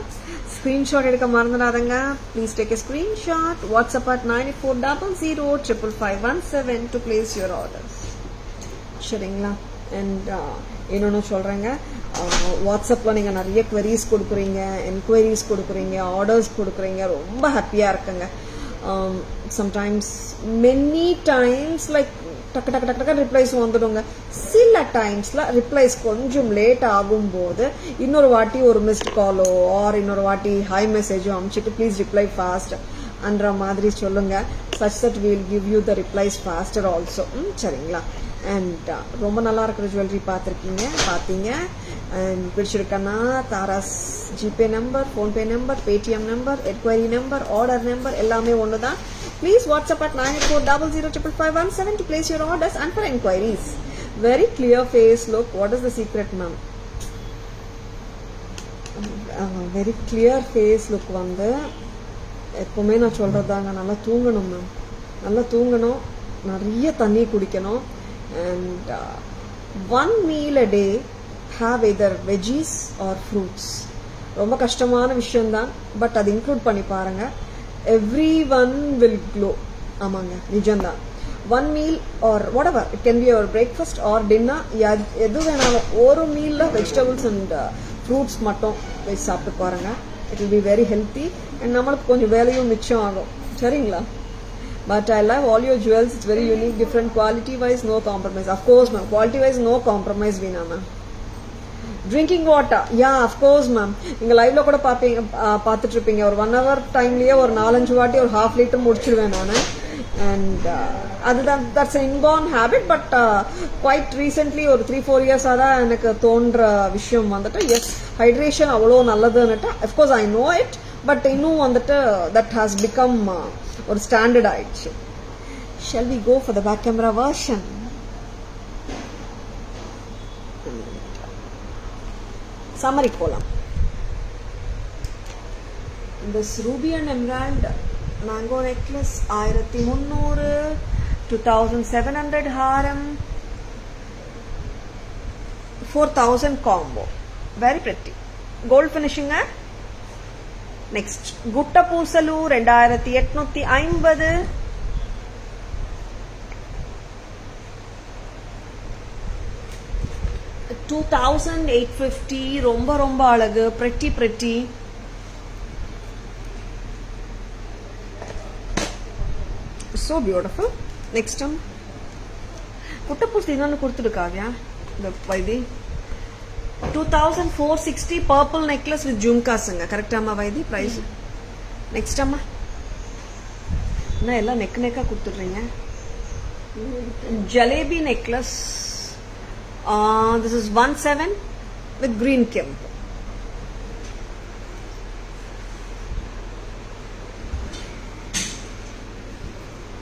ஸ்கிரீன்ஷாட் எடுக்க மறந்துடாதங்க. Please take a screenshot. WhatsApp at 9400055517 to place your orders. சரிங்களா? அண்ட் இன்னொன்று சொல்கிறேங்க, வாட்ஸ்அப்பில் நீங்கள் நிறைய queries கொடுக்குறீங்க, என்கொயரிஸ் கொடுக்குறீங்க, ஆர்டர்ஸ் கொடுக்குறீங்க, ரொம்ப ஹாப்பியாக இருக்குங்க. சம்டைம்ஸ் மெனி டைம்ஸ் லைக் டக்கு டக்கு டக்கு டக்கு ரிப்ளைஸ் வந்துடுங்க. சில டைம்ஸ்ல ரிப்ளைஸ் கொஞ்சம் லேட் ஆகும்போது இன்னொரு வாட்டி ஒரு மிஸ்ட் காலோ ஆர் இன்னொரு வாட்டி ஹை மெசேஜோ அனுப்பிச்சிட்டு ப்ளீஸ் ரிப்ளை ஃபாஸ்ட் அன்ற மாதிரி சொல்லுங்க. Such that will give you the replies faster also. சரிங்களா? அண்ட் ரொம்ப நல்லா இருக்கிற ஜுவல்லரி பார்த்தீங்க அண்ட் பிடிச்சிருக்கேன்னா Taras GPay number, PhonePe number, Paytm number, enquiry number, order number எல்லாமே ஒன்று தான். Please WhatsApp at 9400055517 to place your orders and for enquiries. Very clear face look. What is the secret, ma'am? Very clear face look வந்து எப்பவுமே நான் சொல்றதாங்க, நல்லா தூங்கணும் ma'am, நல்லா தூங்கணும், நிறைய தண்ணி குடிக்கணும். And one meal a day have either veggies or fruits. ரொம்ப கஷ்டமான விஷயம்தான், பட் அது இன்க்ளூட் பண்ணி பாருங்க. Every one will glow. ஆமாங்க, நிஜம்தான். one meal or whatever, it can be your breakfast or dinner, எது வேணாலும் ஒரு மீலில் வெஜிடபிள்ஸ் அண்ட் ஃப்ரூட்ஸ் மட்டும் வச்சு சாப்பிட்டு பாருங்க. It will be very healthy and நம்மளுக்கு கொஞ்சம் வேலையும் மிச்சம் ஆகும். சரிங்களா? But I love all your jewels. It's very unique, different, quality wise, no compromise. Of course, ma'am. Quality wise, no compromise, Veena, ma'am. Drinking water, yeah, of course, ma'am. இங்க லைவ்ல கூட பார்த்துட்டு இருப்பீங்க. ஒரு 1 hour டைம்லயே ஒரு 4-5 வாட்டி ஒரு 1/2 liter முடிச்சிடுவேன் நானு. And அதுதான், that's an inborn habit, but quite recently ஒரு 3-4 years தான் எனக்கு தோன்ற விஷயம் வந்துட்டு, yes, hydration அவ்வளோ நல்லதுன்னுட்டு. Of course, I know it, but இன்னும் வந்துட்டு that has become ஒரு ஸ்டாண்டர்ட் ஆயிடுச்சு. Shall we go for the back camera version? Summary போலாம். This ruby and emerald mango necklace 1300, 2700 haram, 4000 combo. Very pretty. Gold finishing. Next, Gutta Poosalu 2850, $2,850. ரொம்ப அழகு, pretty. So beautiful. Next one, Gutta Poos இன்னொன்னு கொடுத்துருக்காவியா இந்த why this 2460 purple necklace with jhumkas. Correct amma Vaidi price. Next amma. Na ella neck kuduthurringa. Jalebi necklace. This is 17 with green kemp.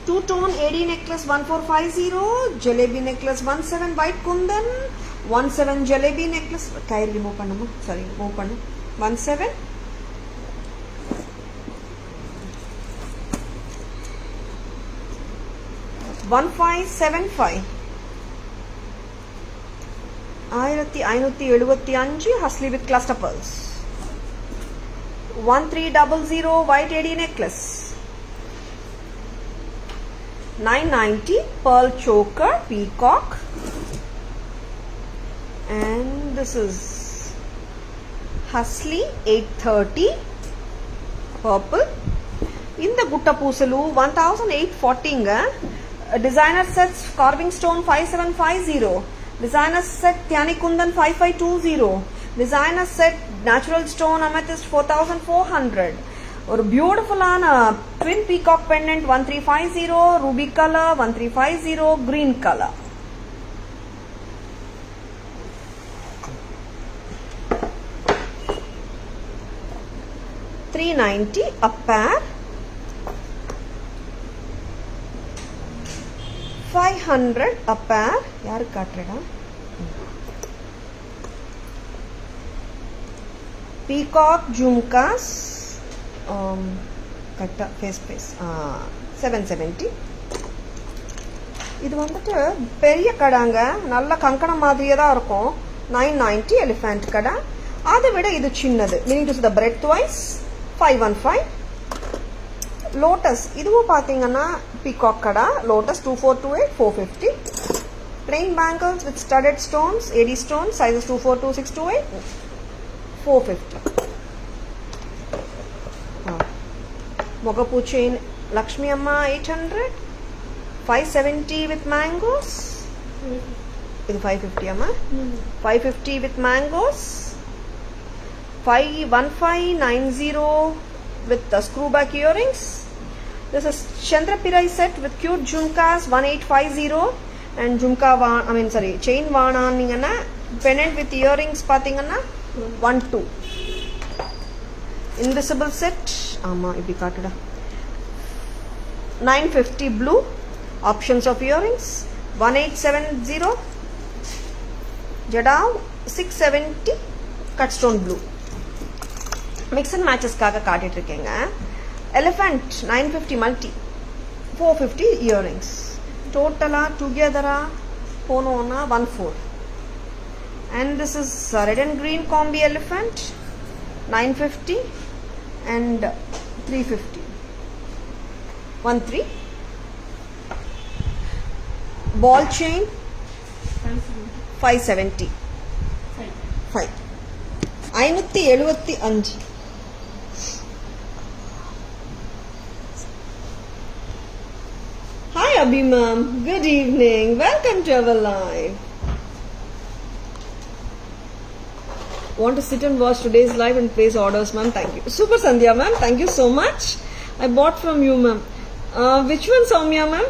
Two-tone AD necklace 1450. Jalebi necklace 17 white kundan. 17 jalebi necklace. Kair remove pannuma. Sorry, move pannu. 17. $1575. 1575 Hasli with cluster pearls. 1300 white AD necklace. 990 pearl choker peacock. And this is Hasli 830 purple. In the Gutta Poosalu 1840. Designer sets carving stone 5750. Designer set Tyani Kundan 5520. Designer set natural stone amethyst 4400. Or beautiful twin peacock pendant 1350. Ruby color 1350. Green color. $390 a pair. 500 a pair. யாரு காட்டுறடா? Peacock jhumkas. கட்ட face 770. இது வந்துட்டு பெரிய கடாங்க, நல்ல கங்கணம் மாதிரியே தான் இருக்கும். 990 elephant கடா. அதை விட இது சின்னது. meaning to say the breadth wise 515. Lotus இதுவும் பார்த்தீங்கன்னா peacock kara. Lotus 2428 450. plain bangles with studded stones, AD stones, sizes 242628 450. Mogapu chain Lakshmi Amma 800. 570 with mangoes. This 550 Amma. 550 with mangoes. 1590 with the screw back earrings. This is Chandrapirai set with cute jhumkas 1850 and jhumka chain vaananingana pendant with earrings pathingana 12. Invisible set ama ippadi kaatuda 950 blue. Options of earrings 1870. Jada 670 cut stone blue. Mix and matches kaga kaatittu irukkenga. Elephant 950 multi 450 earrings. Totala together ponona 14. And this is red and green combi elephant 950 and 350. 13. Ball chain 570. 5. 575. Hi Abhi ma'am, good evening. Welcome to our live. Want to sit and watch today's live and place orders, ma'am? Thank you. Super Sandhya ma'am, thank you so much. I bought from you, ma'am. Which one, Soumya ma'am?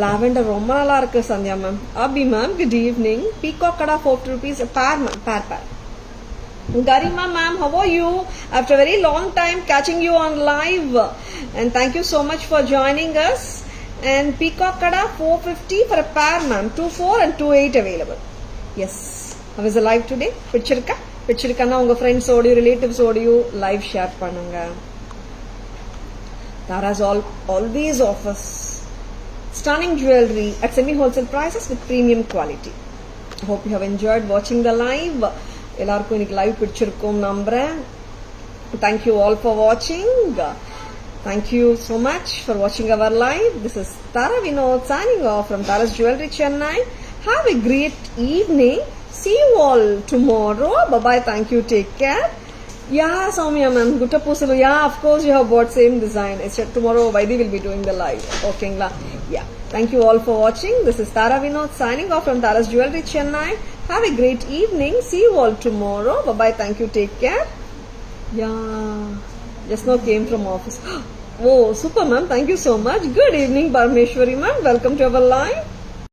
Lavender ரொம்ப நல்லா இருக்கு Sandhya ma'am. Abhi ma'am, good evening. Peacock kara 40 rupees a pair ma'am, pair. Garima ma'am, how are you? After a very long time catching you on live, and thank you so much for joining us. And Peacock kada 450 for a pair ma'am, 24 and 28 available. Yes. How is the live today? பிடிச்சிருக்கா உங்க friends ஓடியோ relatives ஓடியோ live share பண்ணுங்க. Tara's always offers stunning jewelry at semi wholesale prices with premium quality. I hope you have enjoyed watching the live. எல்லாருக்கும் இன்னைக்கு live பிடிச்சிருக்கும் நம்புறேன். Thank you all for watching. Thank you so much for watching our live. This is Tara Vinod signing off from Tara's Jewelry Chennai. Have a great evening. See you all tomorrow. Bye bye. Thank you. Take care. Yeah, Soumya ma'am. Gutta Pusalu. Yeah, of course you have bought same design. It's tomorrow Vaidi will be doing the live. Okay, yeah. Thank you all for watching. This is Tara Vinod signing off from Tara's Jewelry Chennai. Have a great evening. See you all tomorrow. Bye bye. Thank you. Take care. Yeah. Just now came from office. Oh, super ma'am. Thank you so much. Good evening, Parmeshwari ma'am. Welcome to our live.